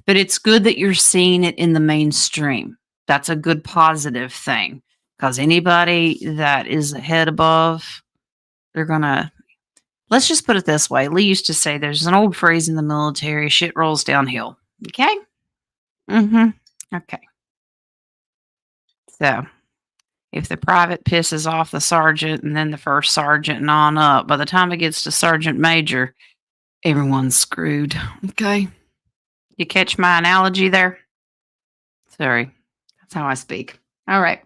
But it's good that you're seeing it in the mainstream. That's a good positive thing. Because anybody that is a head above, they're going to. Let's just put it this way. Lee used to say there's an old phrase in the military shit rolls downhill. Okay? Okay. So if the private pisses off the sergeant and then the first sergeant and on up, by the time it gets to sergeant major, everyone's screwed. Okay. You catch my analogy there? Sorry. That's how I speak. All right.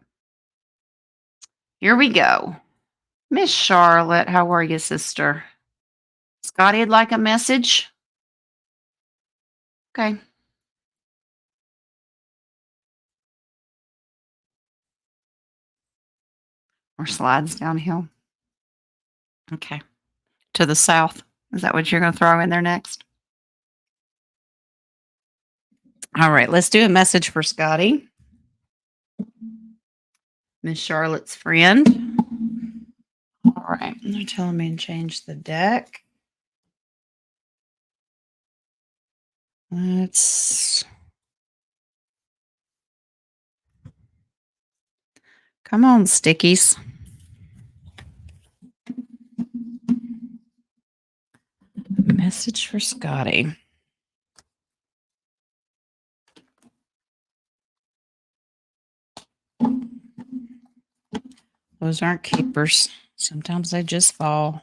Here we go. Miss Charlotte, how are you, sister? Scotty'd like a message? Okay. Or slides downhill? Okay. To the south. Is that what you're going to throw in there next? All right. Let's do a message for Scotty. Miss Charlotte's friend. All right. They're telling me to change the deck. Let's. Come on, stickies. Message for Scotty. Those aren't keepers. Sometimes they just fall.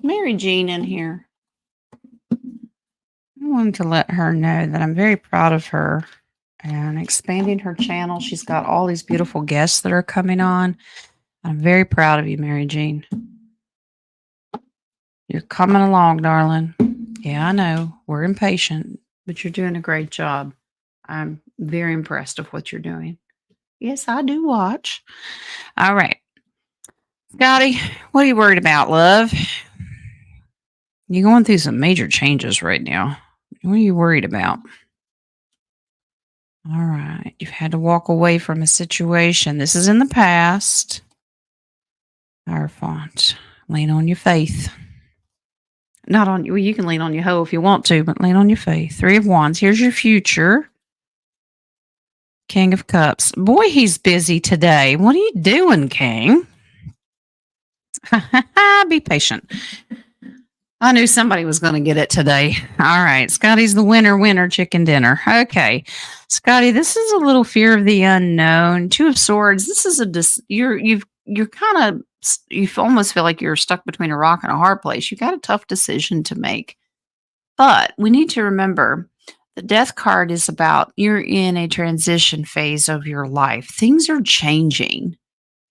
Mary Jean in here. I wanted to let her know that I'm very proud of her and expanding her channel. She's got all these beautiful guests that are coming on. I'm very proud of you, Mary Jean. You're coming along, darling. Yeah, I know. We're impatient, but you're doing a great job. I'm very impressed of what you're doing. Yes, I do watch. All right. Scotty, what are you worried about, love? You're going through some major changes right now. What are you worried about? All right. You've had to walk away from a situation. This is in the past. Hierophant. Lean on your faith. Not on you. Well, you can lean on your hoe if you want to, but lean on your faith. 3 of Wands. Here's your future. King of Cups. Boy, he's busy today. What are you doing, King? Be patient. I knew somebody was going to get it today. All right. Scotty's the winner, chicken dinner. Okay. Scotty, this is a little fear of the unknown. 2 of Swords. This is you're kind of, you almost feel like you're stuck between a rock and a hard place. You got a tough decision to make. But we need to remember The death card is about you're in a transition phase of your life. Things are changing,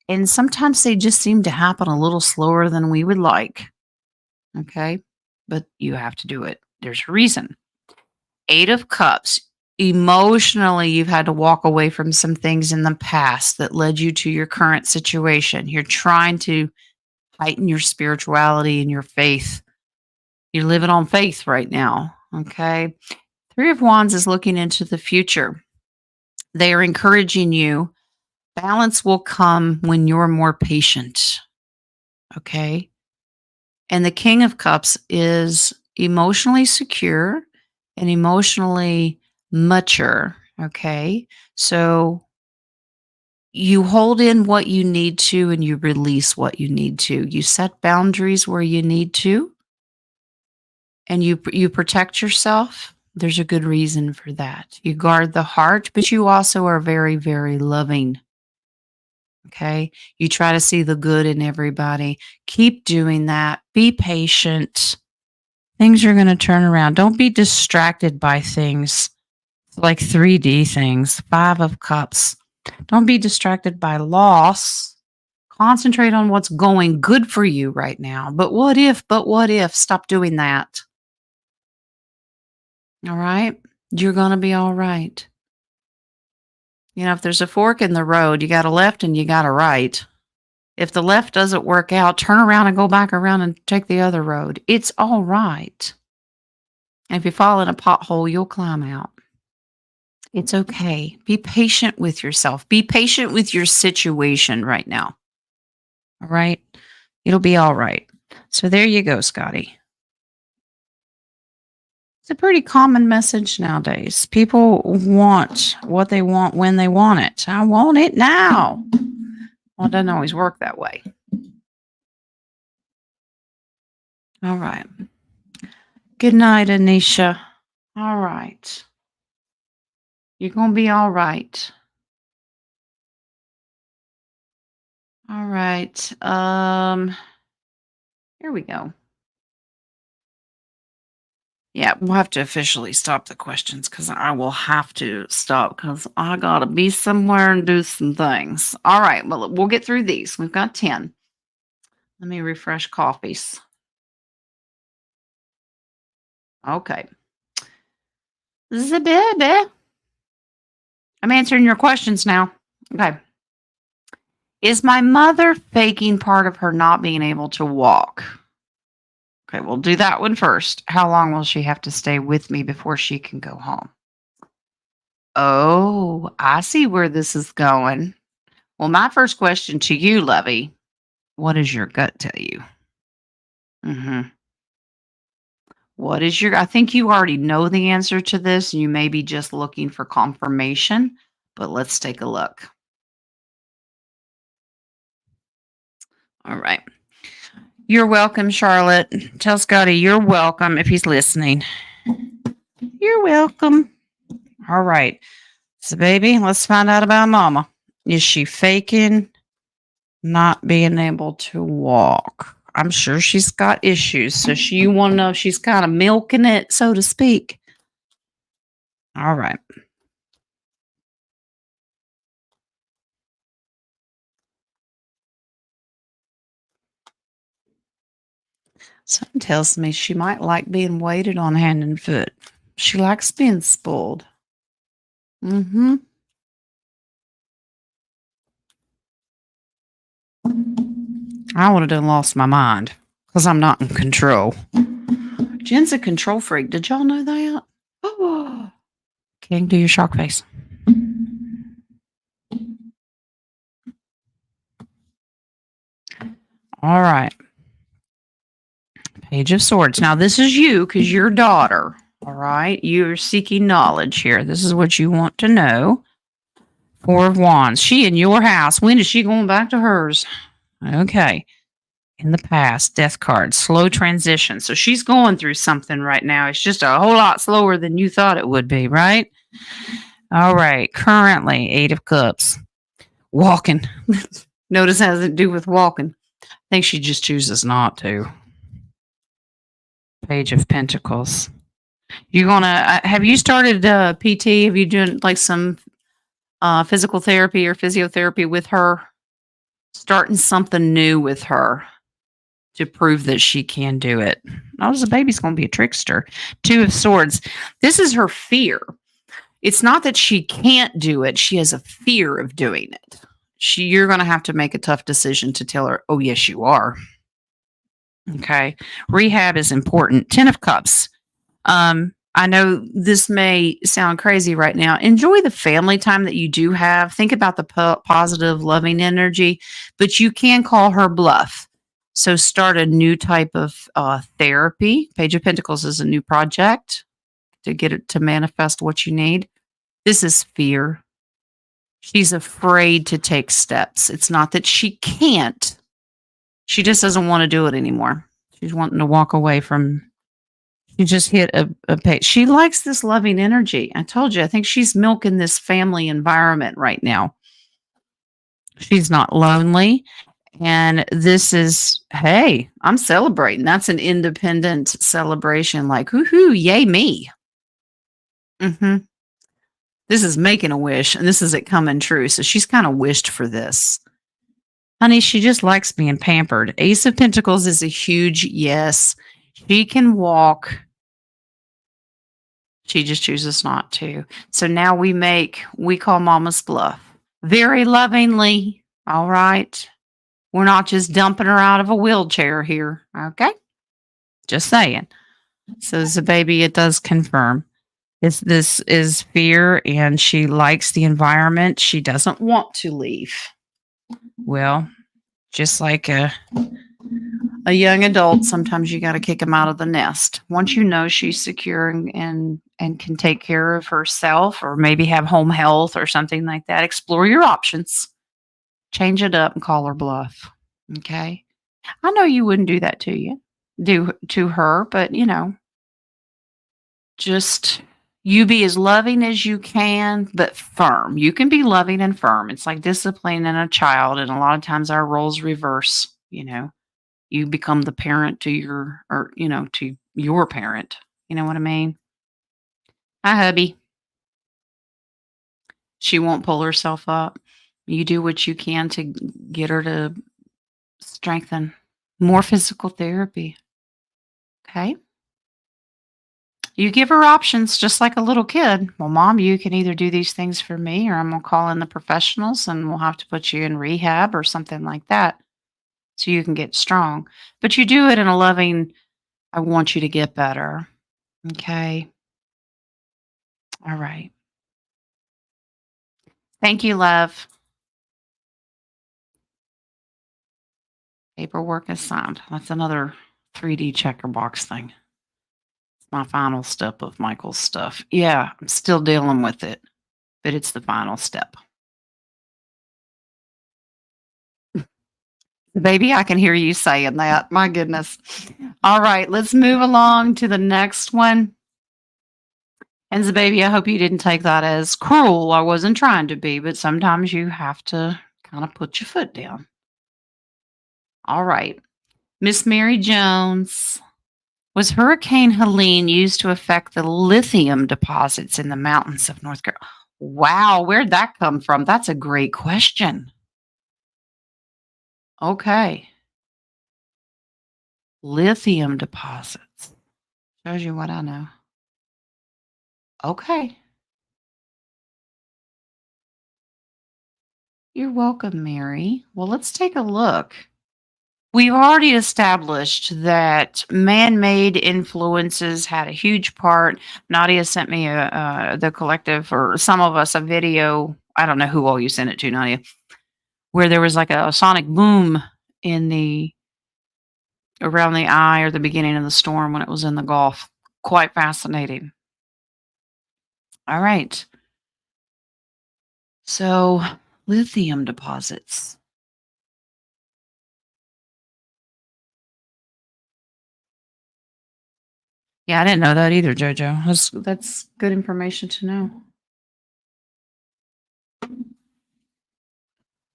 and sometimes they just seem to happen a little slower than we would like. Okay. But you have to do it. There's a reason. Eight of Cups. Emotionally, you've had to walk away from some things in the past that led you to your current situation. You're trying to heighten your spirituality and your faith. You're living on faith right now. Okay. Three of Wands is looking into the future. They are encouraging you. Balance will come when you're more patient. Okay. And the King of Cups is emotionally secure and emotionally mature. Okay. So you hold in what you need to and you release what you need to. You set boundaries where you need to and you protect yourself. There's a good reason for that. You guard the heart, but you also are very, very loving. Okay. You try to see the good in everybody. Keep doing that. Be patient. Things are going to turn around. Don't be distracted by things like 3D things. Five of Cups. Don't be distracted by loss. Concentrate on what's going good for you right now. But what if? But what if? Stop doing that. All right? You're going to be all right. You know, if there's a fork in the road, you got a left and you got a right. If the left doesn't work out, turn around and go back around and take the other road. It's all right. And if you fall in a pothole, you'll climb out. It's okay. Be patient with yourself. Be patient with your situation right now. All right? It'll be all right. So there you go, Scotty. It's a pretty common message nowadays. People want what they want when they want it. I want it now. Well, it doesn't always work that way. All right. Good night, Anisha. All right. You're going to be all right. All right. Here we go. Yeah, we'll have to officially stop the questions because I will have to stop because I got to be somewhere and do some things. All right. Well, we'll get through these. We've got 10. Let me refresh coffees. Okay. This is a baby. I'm answering your questions now. Okay. Is my mother faking part of her not being able to walk? Okay, we'll do that one first. How long will she have to stay with me before she can go home? Oh, I see where this is going. Well, my first question to you, Lovey, what does your gut tell you? What is your, I think you already know the answer to this. And you may be just looking for confirmation, but let's take a look. All right. You're welcome, Charlotte. Tell Scotty you're welcome if he's listening. You're welcome. All right. So, baby, let's find out about Mama. Is she faking not being able to walk? I'm sure she's got issues. So, you want to know if she's kind of milking it, so to speak. All right. Something tells me she might like being waited on hand and foot. She likes being spoiled. I would have done lost my mind because I'm not in control. Jen's a control freak. Did y'all know that? Oh. King, do your shock face. All right. Page of Swords. Now, this is you because you're daughter. All right. You're seeking knowledge here. This is what you want to know. Four of Wands. She in your house. When is she going back to hers? Okay. In the past, death card, slow transition. So she's going through something right now. It's just a whole lot slower than you thought it would be, right? All right. Currently, Eight of Cups. Walking. Notice it has to do with walking. I think she just chooses not to. Page of Pentacles. You gonna have you started PT? Have you done like some physical therapy or physiotherapy with her? Starting something new with her to prove that she can do it. Oh, the baby's going to be a trickster. Two of Swords. This is her fear. It's not that she can't do it. She has a fear of doing it. You're going to have to make a tough decision to tell her, oh, yes, you are. Okay. Rehab is important. 10 of Cups. I know this may sound crazy right now. Enjoy the family time that you do have. Think about the positive, loving energy, but you can call her bluff. So start a new type of therapy. Page of Pentacles is a new project to get it to manifest what you need. This is fear. She's afraid to take steps. It's not that she can't. She just doesn't want to do it anymore. She's wanting to walk away from. She just hit a page. She likes this loving energy. I told you, I think she's milking this family environment right now. She's not lonely. And this is, hey, I'm celebrating. That's an independent celebration. Like, woohoo, yay me. Mm-hmm. This is making a wish, and this is it coming true. So she's kind of wished for this. Honey, she just likes being pampered. Ace of Pentacles is a huge yes. She can walk. She just chooses not to. So now we call Mama's bluff. Very lovingly. All right. We're not just dumping her out of a wheelchair here. Okay. Just saying. So the baby, it does confirm. This is fear, and she likes the environment. She doesn't want to leave. Well, just like a young adult, sometimes you got to kick them out of the nest. Once you know she's secure and can take care of herself, or maybe have home health or something like that, explore your options. Change it up and call her bluff. Okay. I know you wouldn't do that to her, but just you be as loving as you can, but firm. You can be loving and firm. It's like disciplining a child, and a lot of times our roles reverse. You become the parent to your parent. You know what I mean? Hi, hubby. She won't pull herself up. You do what you can to get her to strengthen. More physical therapy. Okay. You give her options just like a little kid. Well, mom, you can either do these things for me, or I'm going to call in the professionals and we'll have to put you in rehab or something like that so you can get strong. But you do it in a loving, I want you to get better. Okay. All right. Thank you, love. Paperwork is signed. That's another 3D checker box thing. It's my final step of Michael's stuff. Yeah, I'm still dealing with it, but it's the final step. Baby, I can hear you saying that. My goodness. All right, let's move along to the next one. And the baby, I hope you didn't take that as cruel. I wasn't trying to be, but sometimes you have to kind of put your foot down. All right. Miss Mary Jones. Was Hurricane Helene used to affect the lithium deposits in the mountains of North Carolina? Wow, where'd that come from? That's a great question. Okay. Lithium deposits. Shows you what I know. Okay. You're welcome, Mary. Well, let's take a look. We've already established that man-made influences had a huge part. Nadia sent me the collective, or some of us, a video. I don't know who all you sent it to, Nadia, where there was like a sonic boom around the eye, or the beginning of the storm when it was in the Gulf. Quite fascinating. All right. So, lithium deposits. Yeah, I didn't know that either, JoJo. That's good information to know.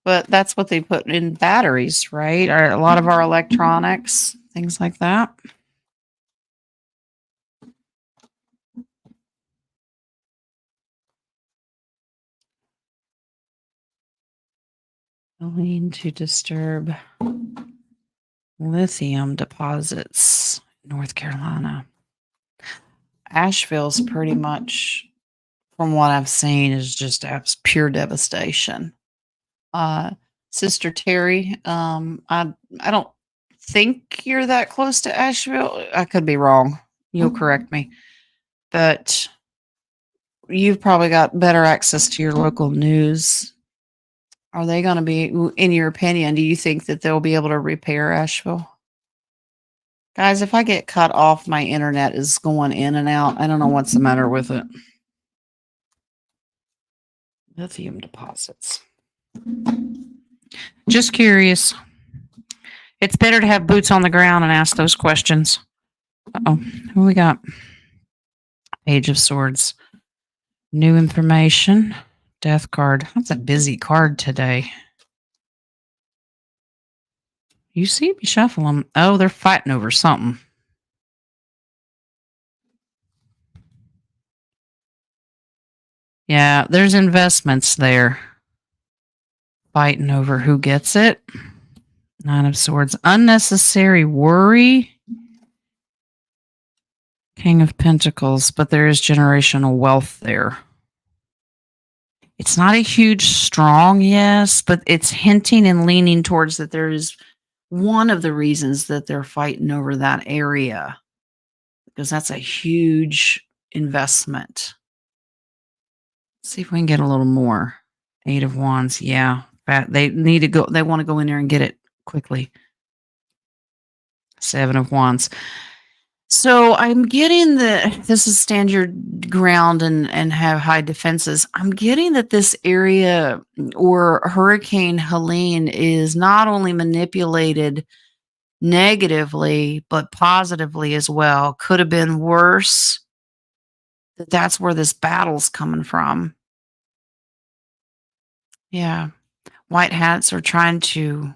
But that's what they put in batteries, right? Or a lot of our electronics, things like that. Helene to disturb lithium deposits, North Carolina. Asheville's pretty much, from what I've seen, is just pure devastation. Sister Terry, I don't think you're that close to Asheville. I could be wrong. You'll correct me. But you've probably got better access to your local news. Are they going to be, in your opinion, do you think that they'll be able to repair Asheville? Guys, if I get cut off, my internet is going in and out. I don't know what's the matter with it. Lithium deposits. Just curious. It's better to have boots on the ground and ask those questions. Uh-oh. Who we got? Page of Swords. New information. Death card. That's a busy card today. You see me shuffle them. Oh, they're fighting over something. Yeah, there's investments there. Fighting over who gets it. Nine of Swords. Unnecessary worry. King of Pentacles, but there is generational wealth there. It's not a huge, strong yes, but it's hinting and leaning towards that there is one of the reasons that they're fighting over that area, because that's a huge investment. Let's see if we can get a little more. Eight of Wands. Yeah. They need to go. They want to go in there and get it quickly. Seven of Wands. So I'm getting that this is stand your ground and have high defenses. I'm getting that this area or Hurricane Helene is not only manipulated negatively, but positively as well. Could have been worse. That's where this battle's coming from. Yeah. White hats are trying to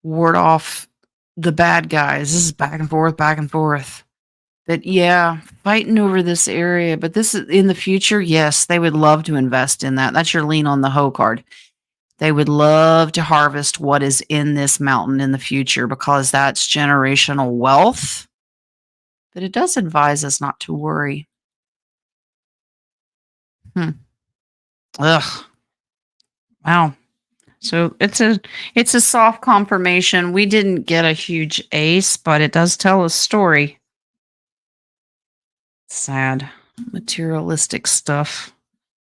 ward off the bad guys. This is back and forth, back and forth. But yeah, fighting over this area. But this is in the future. Yes, they would love to invest in that. That's your lean on the hoe card. They would love to harvest what is in this mountain in the future because that's generational wealth. But it does advise us not to worry. Ugh. Wow. So it's a soft confirmation. We didn't get a huge ace, but it does tell a story. Sad. Materialistic stuff.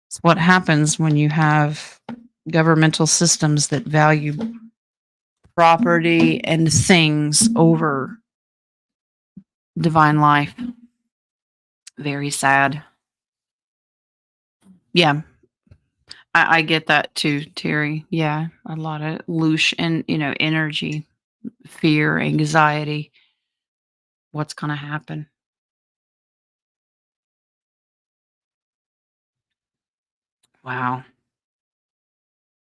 It's what happens when you have governmental systems that value property and things over divine life. Very sad. Yeah. I get that too, Terry. Yeah. A lot of loose and, energy, fear, anxiety. What's going to happen? Wow.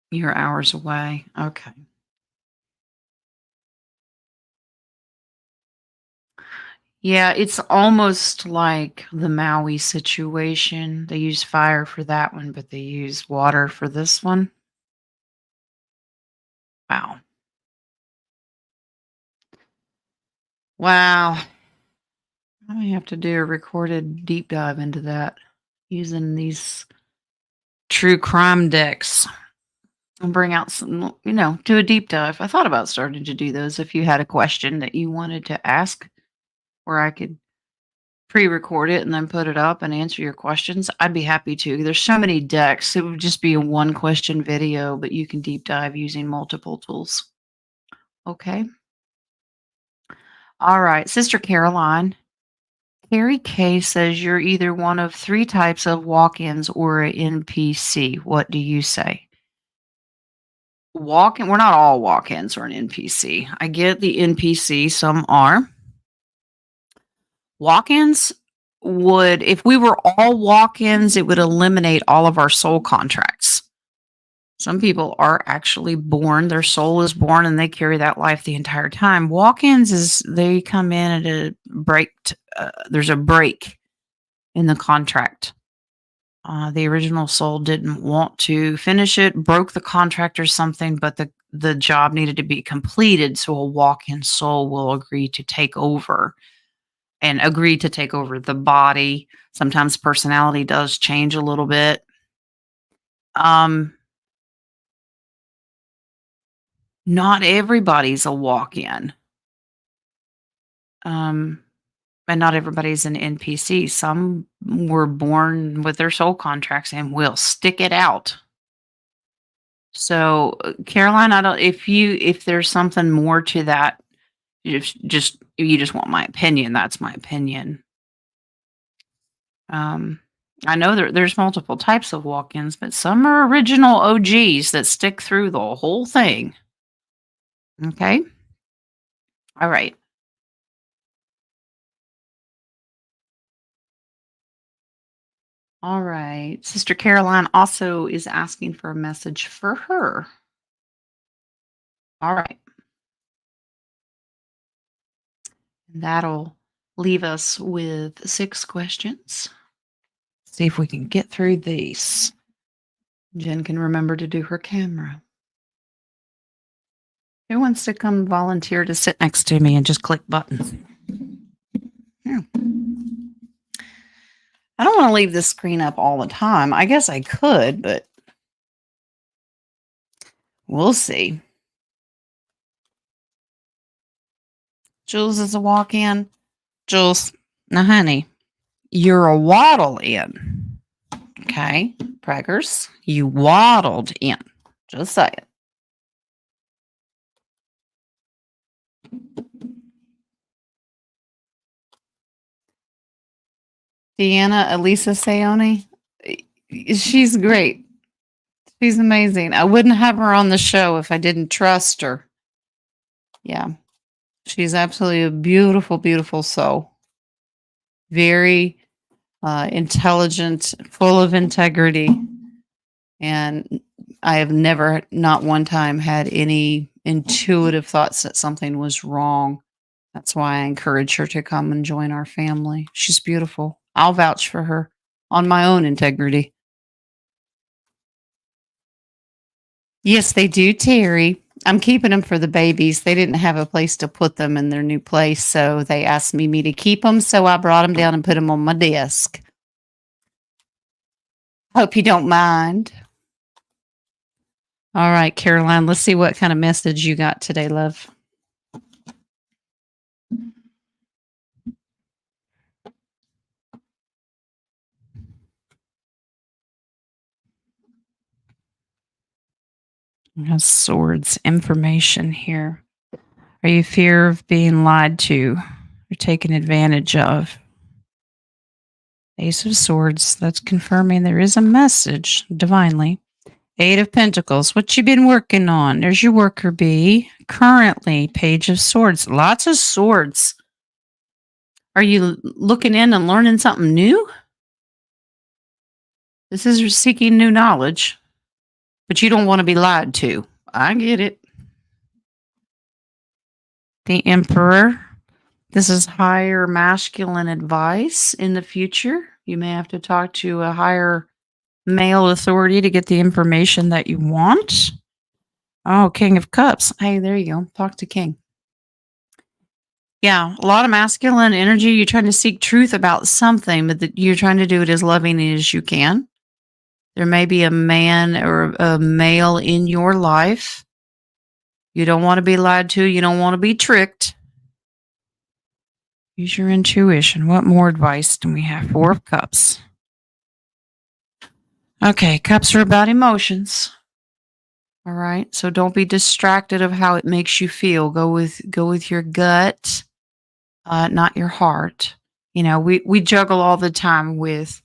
You're hours away. Okay. Yeah, it's almost like the Maui situation. They use fire for that one, but they use water for this one. Wow. Wow. I may have to do a recorded deep dive into that using these true crime decks and bring out some, do a deep dive. I thought about starting to do those if you had a question that you wanted to ask where I could pre-record it and then put it up and answer your questions. I'd be happy to. There's so many decks. It would just be a one question video, but you can deep dive using multiple tools. Okay. All right. Sister Caroline. Carrie K says you're either one of three types of walk-ins or an NPC. What do you say? Walk-in. We're not all walk-ins or an NPC. I get the NPC. Some are. Walk-ins would, if we were all walk-ins, it would eliminate all of our soul contracts. Some people are actually born, their soul is born, and they carry that life the entire time. Walk-ins is they come in at a break. There's a break in the contract. The original soul didn't want to finish it, broke the contract or something, but the job needed to be completed, so a walk-in soul will agree to take over and agree to take over the body. Sometimes personality does change a little bit. Um, Not everybody's a walk-in. Um, and not everybody's an NPC. Some were born with their soul contracts and will stick it out. So, Caroline, I don't if there's something more to that, you just want my opinion, that's my opinion. Um, I know there's multiple types of walk-ins, but some are original OGs that stick through the whole thing. Okay? All right. All right. Sister Caroline also is asking for a message for her. All right. And that'll leave us with 6 questions. See if we can get through these. Jen can remember to do her camera. Who wants to come volunteer to sit next to me and just click buttons? Yeah. I don't want to leave this screen up all the time. I guess I could, but we'll see. Jules is a walk in. Jules, now, honey, you're a waddle in. Okay. Preggers, you waddled in. Just say it. Deanna Elisa Sayoni, she's great. She's amazing. I wouldn't have her on the show if I didn't trust her. Yeah. She's absolutely a beautiful, beautiful soul. Very intelligent, full of integrity. And I have never, not one time, had any intuitive thoughts that something was wrong. That's why I encourage her to come and join our family. She's beautiful. I'll vouch for her on my own integrity. Yes, they do, Terry. I'm keeping them for the babies. They didn't have a place to put them in their new place, so they asked me to keep them, so I brought them down and put them on my desk. Hope you don't mind. All right, Caroline, let's see what kind of message you got today, love. Has swords information here. Are you fear of being lied to or taken advantage of? Ace of Swords, that's confirming there is a message divinely. Eight of Pentacles, what you been working on? There's your worker bee. Currently, Page of Swords, lots of swords. Are you looking in and learning something new? This is seeking new knowledge, but you don't want to be lied to. I get it. The Emperor. This is higher masculine advice in the future. You may have to talk to a higher male authority to get the information that you want. Oh, King of Cups. Hey, there you go. Talk to King. Yeah, a lot of masculine energy. You're trying to seek truth about something, but you're trying to do it as lovingly as you can. There may be a man or a male in your life. You don't want to be lied to. You don't want to be tricked. Use your intuition. What more advice do we have? Four of Cups. Okay, cups are about emotions. All right, so don't be distracted of how it makes you feel. Go with your gut, not your heart. You know, we juggle all the time with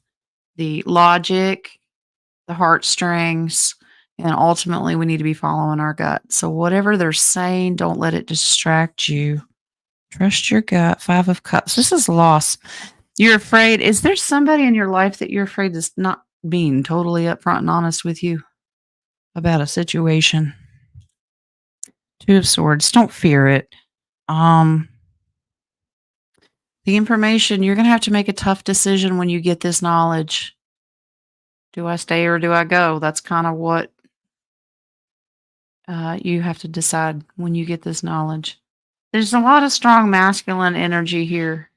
the logic, the heartstrings, and ultimately we need to be following our gut. So whatever they're saying, don't let it distract you. Trust your gut. Five of Cups. This is loss. You're afraid. Is there somebody in your life that you're afraid is not being totally upfront and honest with you about a situation? Two of Swords. Don't fear it. The information, you're going to have to make a tough decision when you get this knowledge. Do I stay or do I go? That's kind of what you have to decide when you get this knowledge. There's a lot of strong masculine energy here.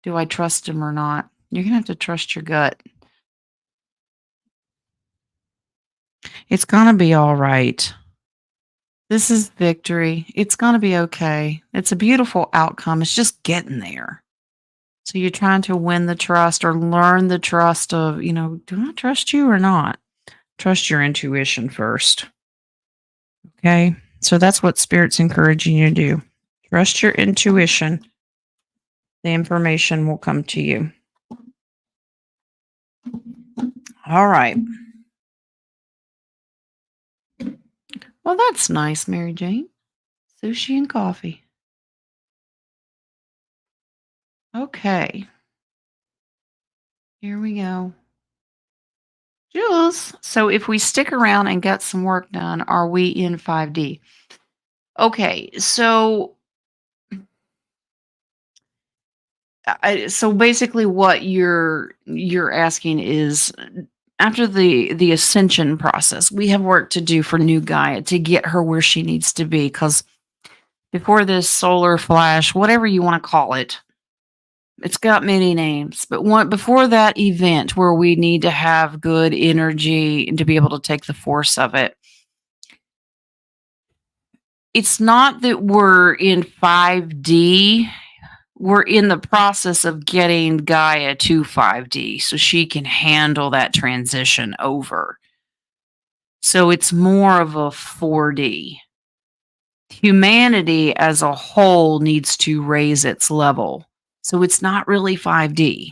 Do I trust him or not? You're going to have to trust your gut. It's going to be all right. This is victory. It's going to be okay. It's a beautiful outcome. It's just getting there. So you're trying to win the trust or learn the trust of, do I trust you or not? Trust your intuition first. Okay. So that's what Spirit's encouraging you to do. Trust your intuition. The information will come to you. All right. Well, that's nice, Mary Jane. Sushi and coffee. Okay. Here we go. Jules, so if we stick around and get some work done, are we in 5D? Okay, so so basically what you're asking is after the ascension process, we have work to do for new Gaia to get her where she needs to be, because before this solar flash, whatever you want to call it, it's got many names, but before that event where we need to have good energy and to be able to take the force of it, it's not that we're in 5D. We're in the process of getting Gaia to 5D so she can handle that transition over. So it's more of a 4D. Humanity as a whole needs to raise its level. So it's not really 5D.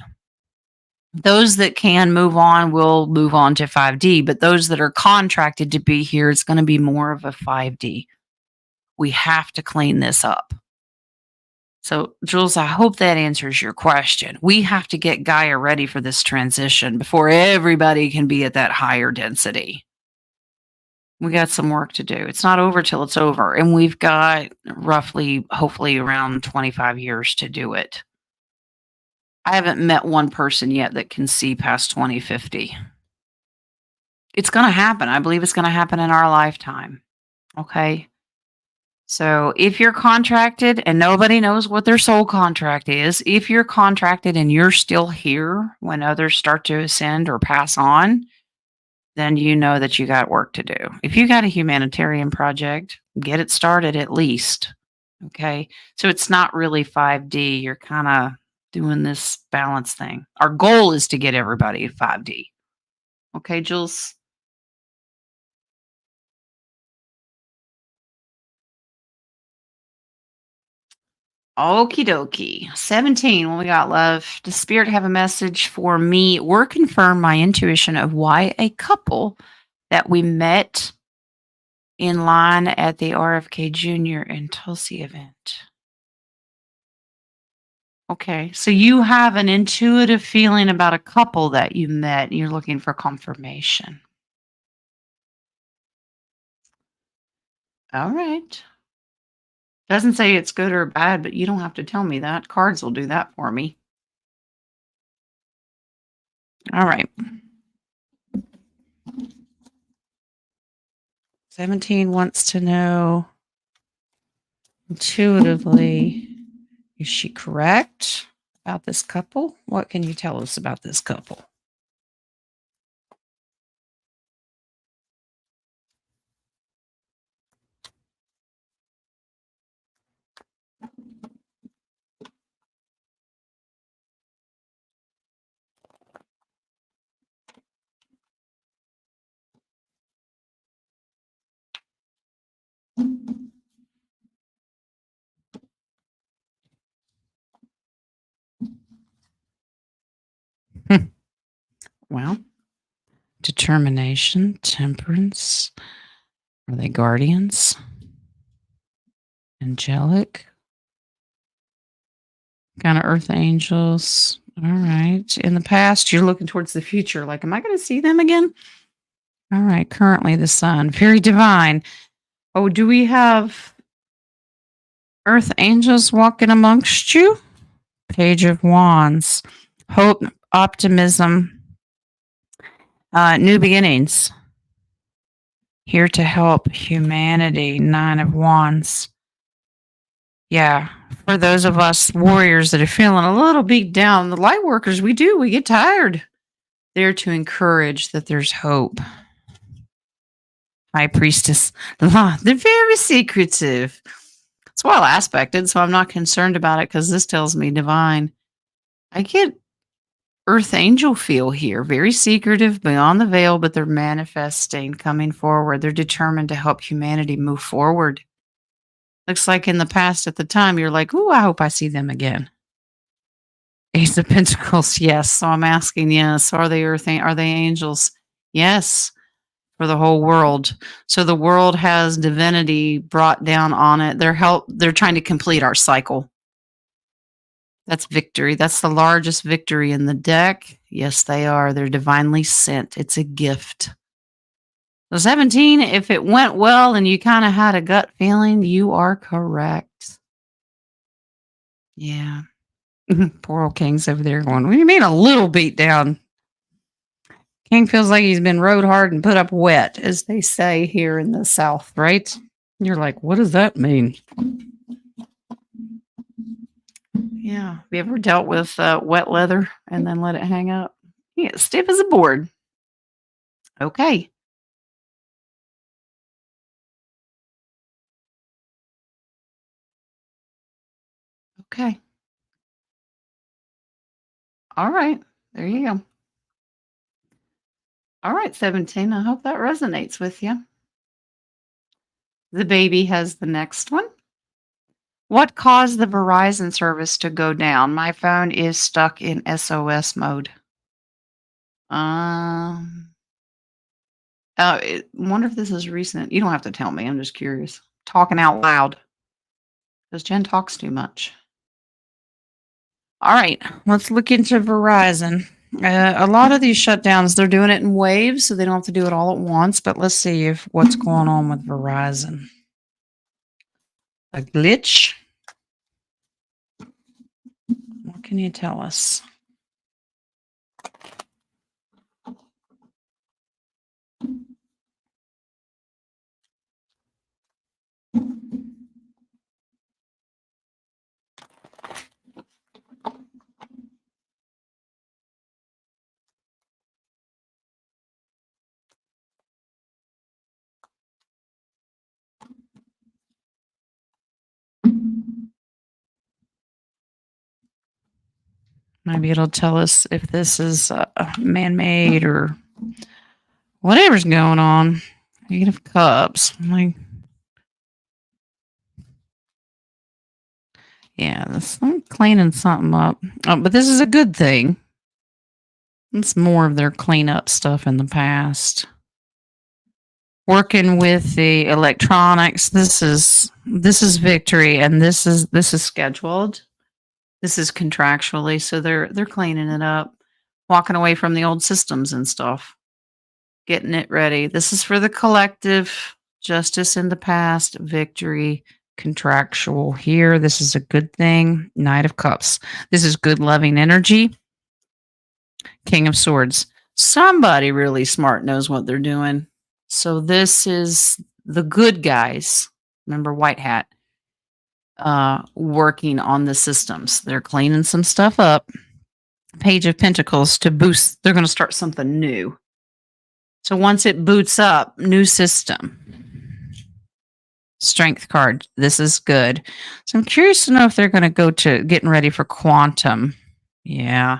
Those that can move on will move on to 5D, but those that are contracted to be here, it's going to be more of a 5D. We have to clean this up. So, Jules, I hope that answers your question. We have to get Gaia ready for this transition before everybody can be at that higher density. We got some work to do. It's not over till it's over. And we've got roughly, hopefully, around 25 years to do it. I haven't met one person yet that can see past 2050. It's going to happen. I believe it's going to happen in our lifetime. Okay. So if you're contracted and nobody knows what their soul contract is, if you're contracted and you're still here when others start to ascend or pass on, then you know that you got work to do. If you got a humanitarian project, get it started at least. Okay. So it's not really 5D. You're kind of doing this balance thing. Our goal is to get everybody 5D. Okay, Jules? Okie dokie. 17. What we got, love? Does Spirit have a message for me or confirm my intuition of why a couple that we met in line at the RFK Jr. and Tulsi event? Okay. So you have an intuitive feeling about a couple that you met and you're looking for confirmation. All right. Doesn't say it's good or bad, but you don't have to tell me that. Cards will do that for me. All right. 17 wants to know intuitively, is she correct about this couple? What can you tell us about this couple? Well, determination, temperance. Are they guardians? Angelic? Kind of earth angels. All right. In the past, you're looking towards the future. Like, am I going to see them again? All right. Currently, the sun. Very divine. Oh, do we have earth angels walking amongst you? Page of Wands. Hope, optimism. New beginnings. Here to help humanity. 9 of Wands. Yeah. For those of us warriors that are feeling a little beat down, the light workers, we get tired. There to encourage that there's hope. High Priestess. They're very secretive. It's well aspected, so I'm not concerned about it because this tells me divine. I get Earth Angel feel here. Very secretive, beyond the veil, but they're manifesting, coming forward. They're determined to help humanity move forward. Looks like in the past, at the time, you're like, ooh, I hope I see them again. Ace of Pentacles, yes. So I'm asking, yes. Are they are they angels? Yes, for the whole world. So the world has divinity brought down on it. They're trying to complete our cycle. That's victory. That's the largest victory in the deck. Yes, they are. They're divinely sent. It's a gift. So 17, if it went well and you kind of had a gut feeling, you are correct. Yeah. Poor old King's over there going, what do you mean a little beat down? King feels like he's been rode hard and put up wet, as they say here in the South, right? You're like, what does that mean? Yeah. Have you ever dealt with wet leather and then let it hang up? Yeah, stiff as a board. Okay. Okay. All right. There you go. All right, 17. I hope that resonates with you. The baby has the next one. What caused the Verizon service to go down? My phone is stuck in SOS mode. Wonder if this is recent. You don't have to tell me. I'm just curious. Talking out loud. Because Jen talks too much. All right, let's look into Verizon. A lot of these shutdowns, they're doing it in waves, so they don't have to do it all at once. But let's see if what's going on with Verizon. A glitch? What can you tell us? Maybe it'll tell us if this is man-made or whatever's going on. Eight of Cups. I'm cleaning something up. But this is a good thing. It's more of their cleanup stuff in the past. Working with the electronics. This is victory, and this is scheduled. This is contractually, so they're cleaning it up, walking away from the old systems and stuff, getting it ready. This is for the collective. Justice in the past, victory, contractual here. This is a good thing. Knight of Cups. This is good, loving energy. King of Swords. Somebody really smart knows what they're doing. So this is the good guys. Remember White Hat. Working on the systems. They're cleaning some stuff up. Page of Pentacles to boost. They're going to start something new. So once it boots up, new system. Strength card. This is good. So I'm curious to know if they're going to go to getting ready for quantum. Yeah.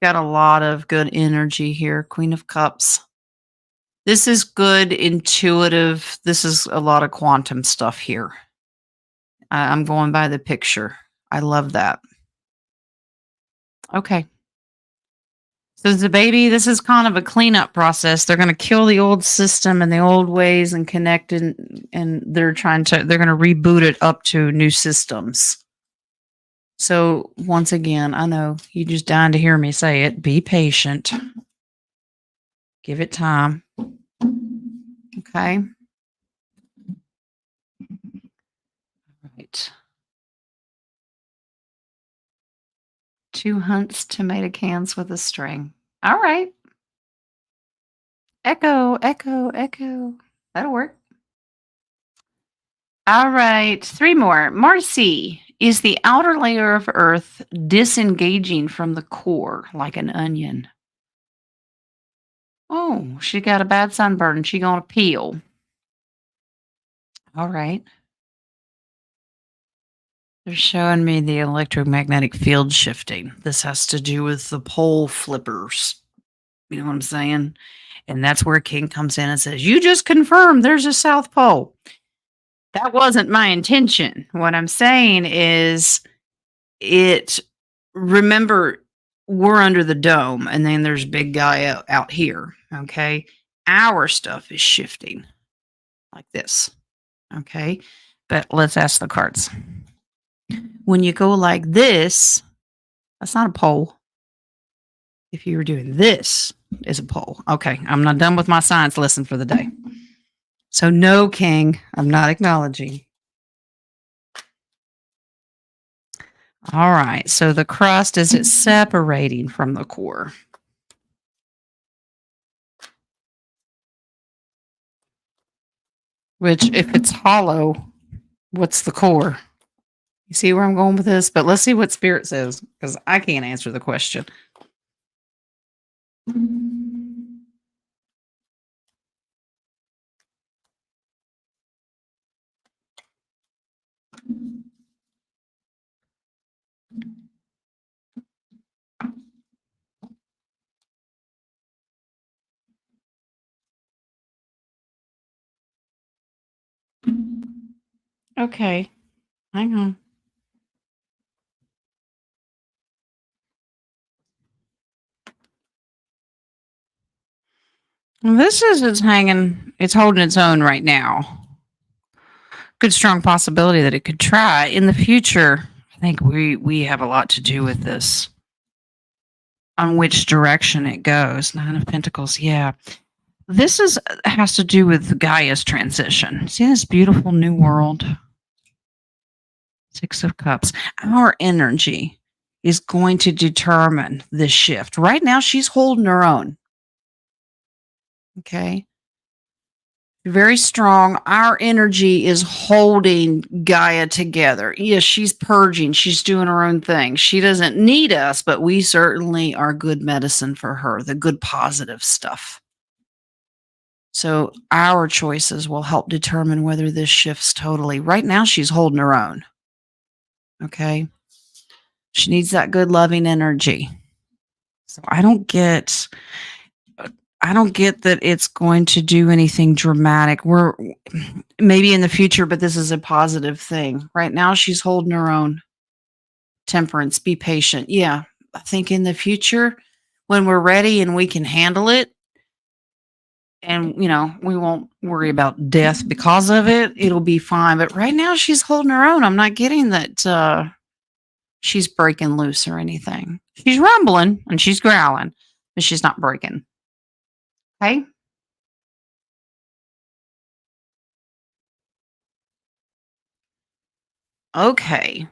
Got a lot of good energy here. Queen of Cups. This is good, intuitive. This is a lot of quantum stuff here. I'm going by the picture. I love that. Okay. So the baby, this is kind of a cleanup process. They're going to kill the old system and the old ways and connect it, and they're going to reboot it up to new systems. So once again, I know you just dying to hear me say it. Be patient. Give it time. Okay. Right. 2 hunts tomato cans with a string. All right. Echo, echo, echo. That'll work. All right, 3 more. Marcy, is the outer layer of Earth disengaging from the core like an onion? Oh, she got a bad sunburn. She gonna peel. All right. They're showing me the electromagnetic field shifting. This has to do with the pole flippers. You know what I'm saying? And that's where King comes in and says, "You just confirmed there's a South Pole." That wasn't my intention. What I'm saying is it remember we're under the dome and then there's big guy out here, okay? Our stuff is shifting like this, okay? But let's ask the cards. When you go like this, that's not a pole. If you were doing this, is a pole. Okay, I'm not done with my science lesson for the day. So no, King, I'm not acknowledging. All right, so the crust, is it separating from the core? Which, if it's hollow, what's the core? You see where I'm going with this? But let's see what Spirit says, because I can't answer the question. Okay, hang on. Well, this is it's hanging, it's holding its own right now. Good strong possibility that it could try in the future. I think we have a lot to do with this. On which direction it goes. 9 of Pentacles, yeah. This has to do with Gaia's transition. See this beautiful new world? 6 of Cups. Our energy is going to determine this shift. Right now, she's holding her own. Okay. Very strong. Our energy is holding Gaia together. Yes, she's purging. She's doing her own thing. She doesn't need us, but we certainly are good medicine for her, the good positive stuff. So our choices will help determine whether this shifts totally. Right now, she's holding her own. Okay. She needs that good loving energy. So I don't get that it's going to do anything dramatic. We're maybe in the future, but this is a positive thing. Right now, she's holding her own. Temperance, be patient. Yeah. I think in the future, when we're ready and we can handle it, and we won't worry about death because of it, it'll be fine. But right now, she's holding her own. I'm not getting that she's breaking loose or anything. She's rumbling and she's growling, but she's not breaking. Okay. Okay.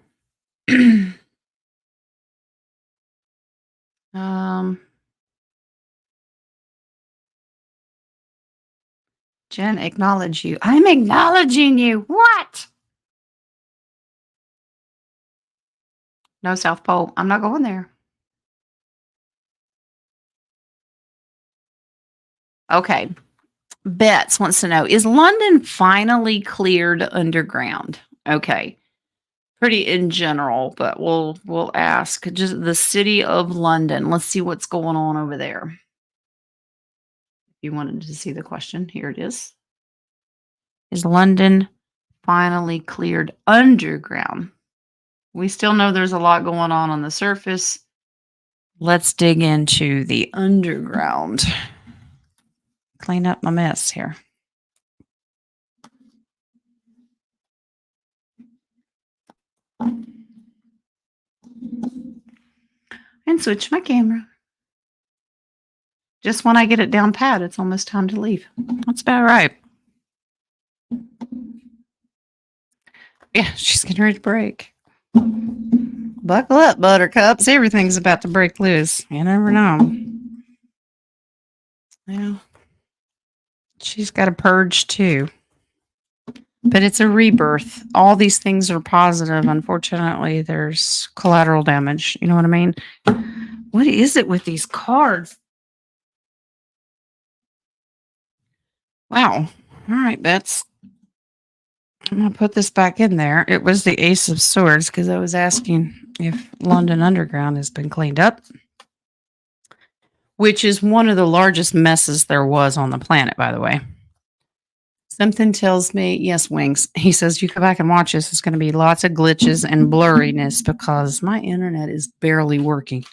Jen, acknowledge you. I'm acknowledging you. What? No South Pole. I'm not going there. Okay. Bets wants to know, is London finally cleared underground? Okay. Pretty in general, but we'll ask just the city of London. Let's see what's going on over there. If you wanted to see the question, here it is. Is London finally cleared underground? We still know there's a lot going on the surface. Let's dig into the underground. Clean up my mess here. And switch my camera. Just when I get it down pat, it's almost time to leave. That's about right. Yeah, she's getting ready to break. Buckle up, buttercups. Everything's about to break loose. You never know. Yeah. She's got a purge too. But it's a rebirth. All these things are positive. Unfortunately, there's collateral damage. You know what I mean? What is it with these cards? Wow. All right, Bets. I'm going to put this back in there. It was the Ace of Swords because I was asking if London Underground has been cleaned up, which is one of the largest messes there was on the planet, by the way. Something tells me, yes, Wings. He says, you go back and watch this. It's going to be lots of glitches and blurriness because my internet is barely working.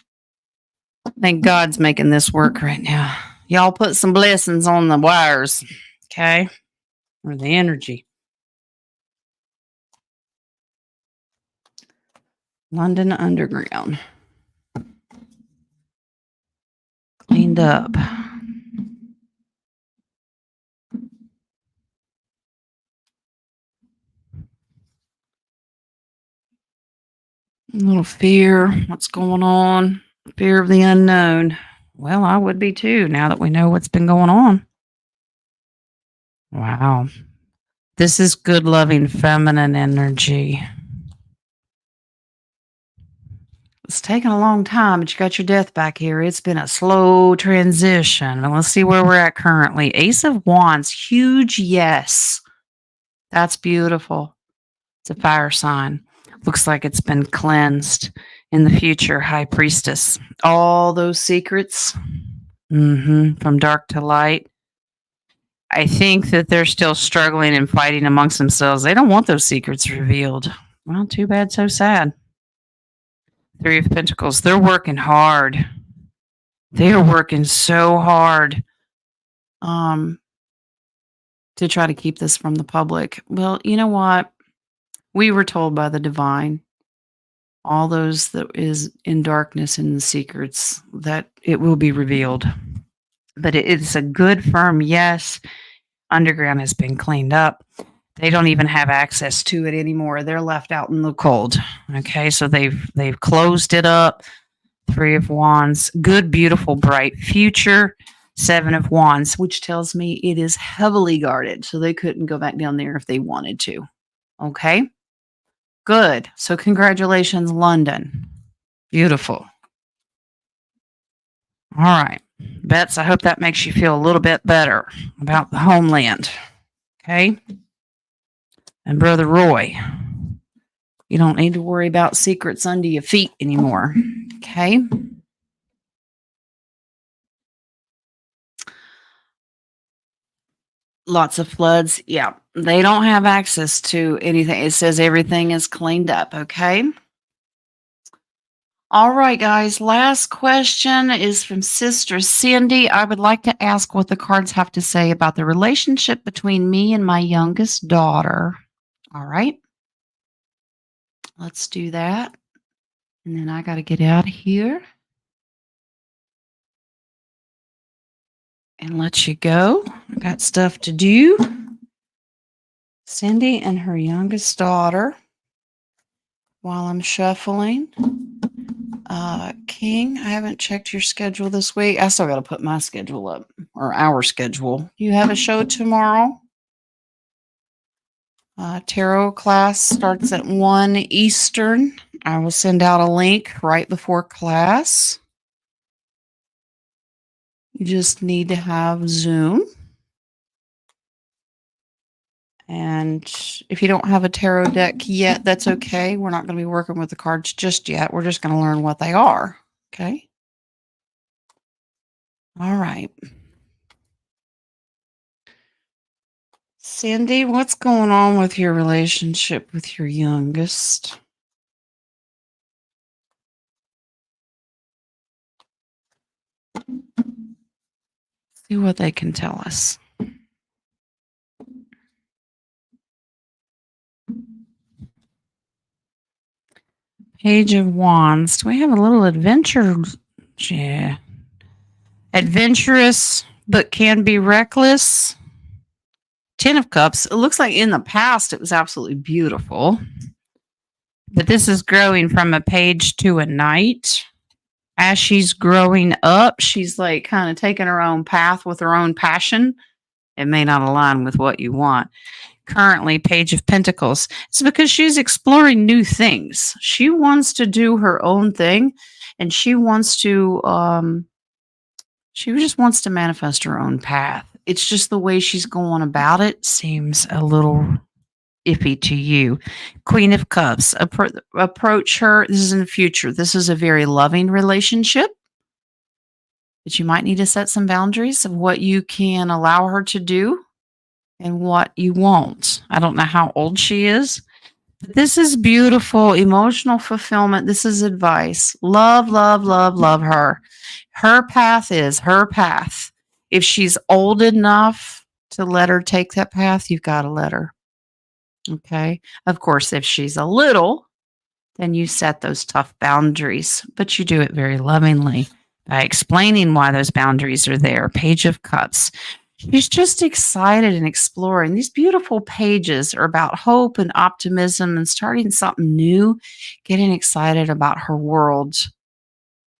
Thank God's making this work right now. Y'all put some blessings on the wires, okay? Or the energy. London Underground. Cleaned up. A little fear. What's going on? Fear of the unknown. Well, I would be too now that we know what's been going on. Wow. This is good, loving, feminine energy. It's taken a long time, but you got your death back here. It's been a slow transition. And let's see where we're at currently. Ace of Wands, huge yes. That's beautiful. It's a fire sign. Looks like it's been cleansed. In the future, High Priestess. All those secrets from dark to light. I think that they're still struggling and fighting amongst themselves. They don't want those secrets revealed. Well, too bad, so sad. Three of Pentacles. They're working hard. They are working so hard to try to keep this from the public. Well, you know what? We were told by the divine, all those that is in darkness and the secrets, that it will be revealed. But it's a good, firm yes. Underground has been cleaned up. They don't even have access to it anymore. They're left out in the cold. Okay, so they've closed it up. Three of Wands. Good, beautiful, bright future. Seven of Wands, which tells me it is heavily guarded, so they couldn't go back down there if they wanted to. Okay? Good. So congratulations, London. Beautiful. All right. Bets, I hope that makes you feel a little bit better about the homeland. Okay? And Brother Roy, you don't need to worry about secrets under your feet anymore. Okay? Lots of floods. Yeah. They don't have access to anything. It says everything is cleaned up. Okay? All right, guys. Last question is from Sister Cindy. I would like to ask what the cards have to say about the relationship between me and my youngest daughter. All right. Let's do that. And then I got to get out of here and let you go. I got stuff to do. Cindy and her youngest daughter while I'm shuffling. King, I haven't checked your schedule this week. I still got to put my schedule up, or our schedule. You have a show tomorrow. Tarot class starts at 1 Eastern. I will send out a link right before class. You just need to have Zoom. And if you don't have a tarot deck yet, that's okay. We're not going to be working with the cards just yet. We're just going to learn what they are. Okay? All right. Cindy, what's going on with your relationship with your youngest? See what they can tell us. Page of Wands. Do we have a little adventure? Yeah. Adventurous, but can be reckless. Ten of Cups. It looks like in the past it was absolutely beautiful. But this is growing from a page to a knight. As she's growing up, she's like kind of taking her own path with her own passion. It may not align with what you want. Currently, Page of Pentacles. It's because she's exploring new things. She wants to do her own thing, and she just wants to manifest her own path. It's just the way she's going about it seems a little iffy to you. Queen of Cups. Approach her. This is in the future. This is a very loving relationship, but you might need to set some boundaries of what you can allow her to do and what you won't. I don't know how old she is, but this is beautiful emotional fulfillment. This is advice. Love, love, love, love her. Her path is her path. If she's old enough to let her take that path, you've got to let her. Okay. Of course, if she's a little, then you set those tough boundaries, but you do it very lovingly by explaining why those boundaries are there. Page of Cups. She's just excited and exploring. These beautiful pages are about hope and optimism and starting something new, getting excited about her world.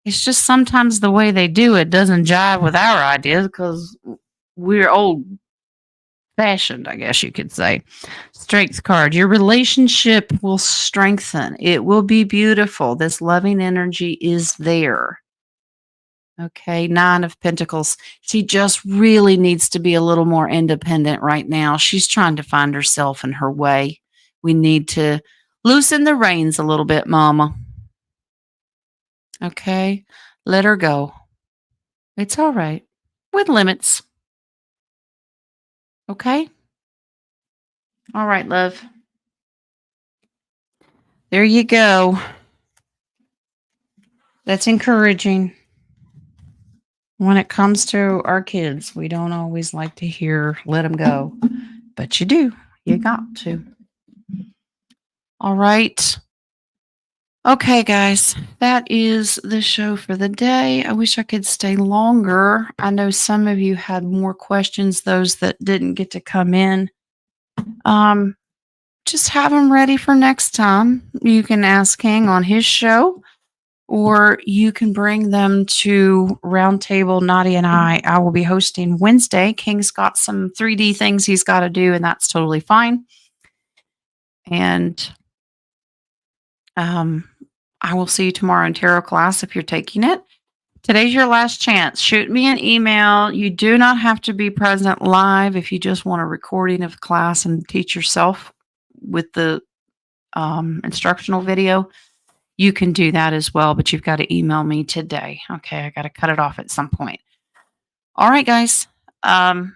It's just sometimes the way they do it doesn't jive with our ideas because we're old fashioned, I guess you could say. Strength card. Your relationship will strengthen. It will be beautiful. This loving energy is there. Okay, Nine of Pentacles. She just really needs to be a little more independent right now. She's trying to find herself and her way. We need to loosen the reins a little bit, Mama. Okay, let her go. It's all right. With limits. Okay? All right, love. There you go. That's encouraging. When it comes to our kids, we don't always like to hear, let them go. But you do. You got to. All right. Okay, guys. That is the show for the day. I wish I could stay longer. I know some of you had more questions, those that didn't get to come in. Just have them ready for next time. You can ask King on his show, or you can bring them to Roundtable. Nadia and I will be hosting Wednesday. King's got some 3D things he's got to do, and that's totally fine. And I will see you tomorrow in tarot class if you're taking it. Today's your last chance. Shoot me an email. You do not have to be present live if you just want a recording of the class and teach yourself with the instructional video. You can do that as well, but you've got to email me today. Okay, I got to cut it off at some point. All right, guys. I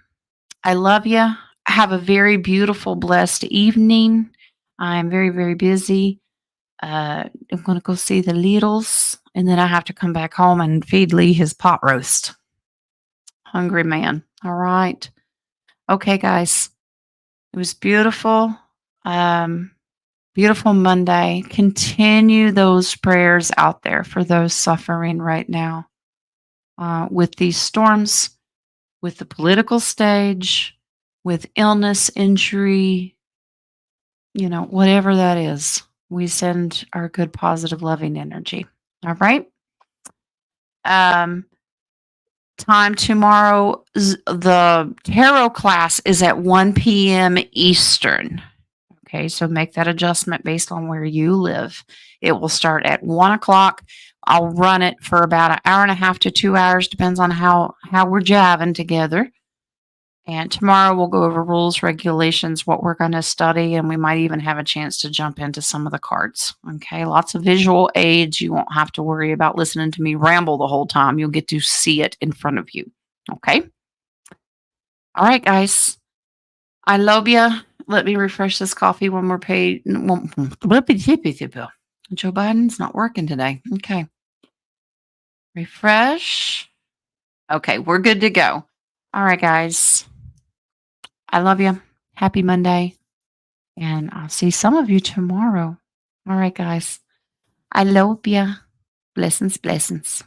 love you. Have a very beautiful, blessed evening. I'm very, very busy. I'm going to go see the Littles, and then I have to come back home and feed Lee his pot roast. Hungry man. All right. Okay, guys. It was beautiful. Beautiful Monday. Continue those prayers out there for those suffering right now with these storms, with the political stage, with illness, injury, whatever that is. We send our good, positive, loving energy. All right. Time tomorrow, the tarot class is at 1 p.m. Eastern. Okay, so make that adjustment based on where you live. It will start at 1 o'clock. I'll run it for about an hour and a half to 2 hours, depends on how we're jabbing together. And tomorrow we'll go over rules, regulations, what we're going to study, and we might even have a chance to jump into some of the cards. Okay, lots of visual aids. You won't have to worry about listening to me ramble the whole time. You'll get to see it in front of you. Okay? All right, guys. I love you. Let me refresh this coffee when we're paid. Joe Biden's not working today. Okay. Refresh. Okay, we're good to go. All right, guys. I love you. Happy Monday. And I'll see some of you tomorrow. All right, guys. I love you. Blessings, blessings.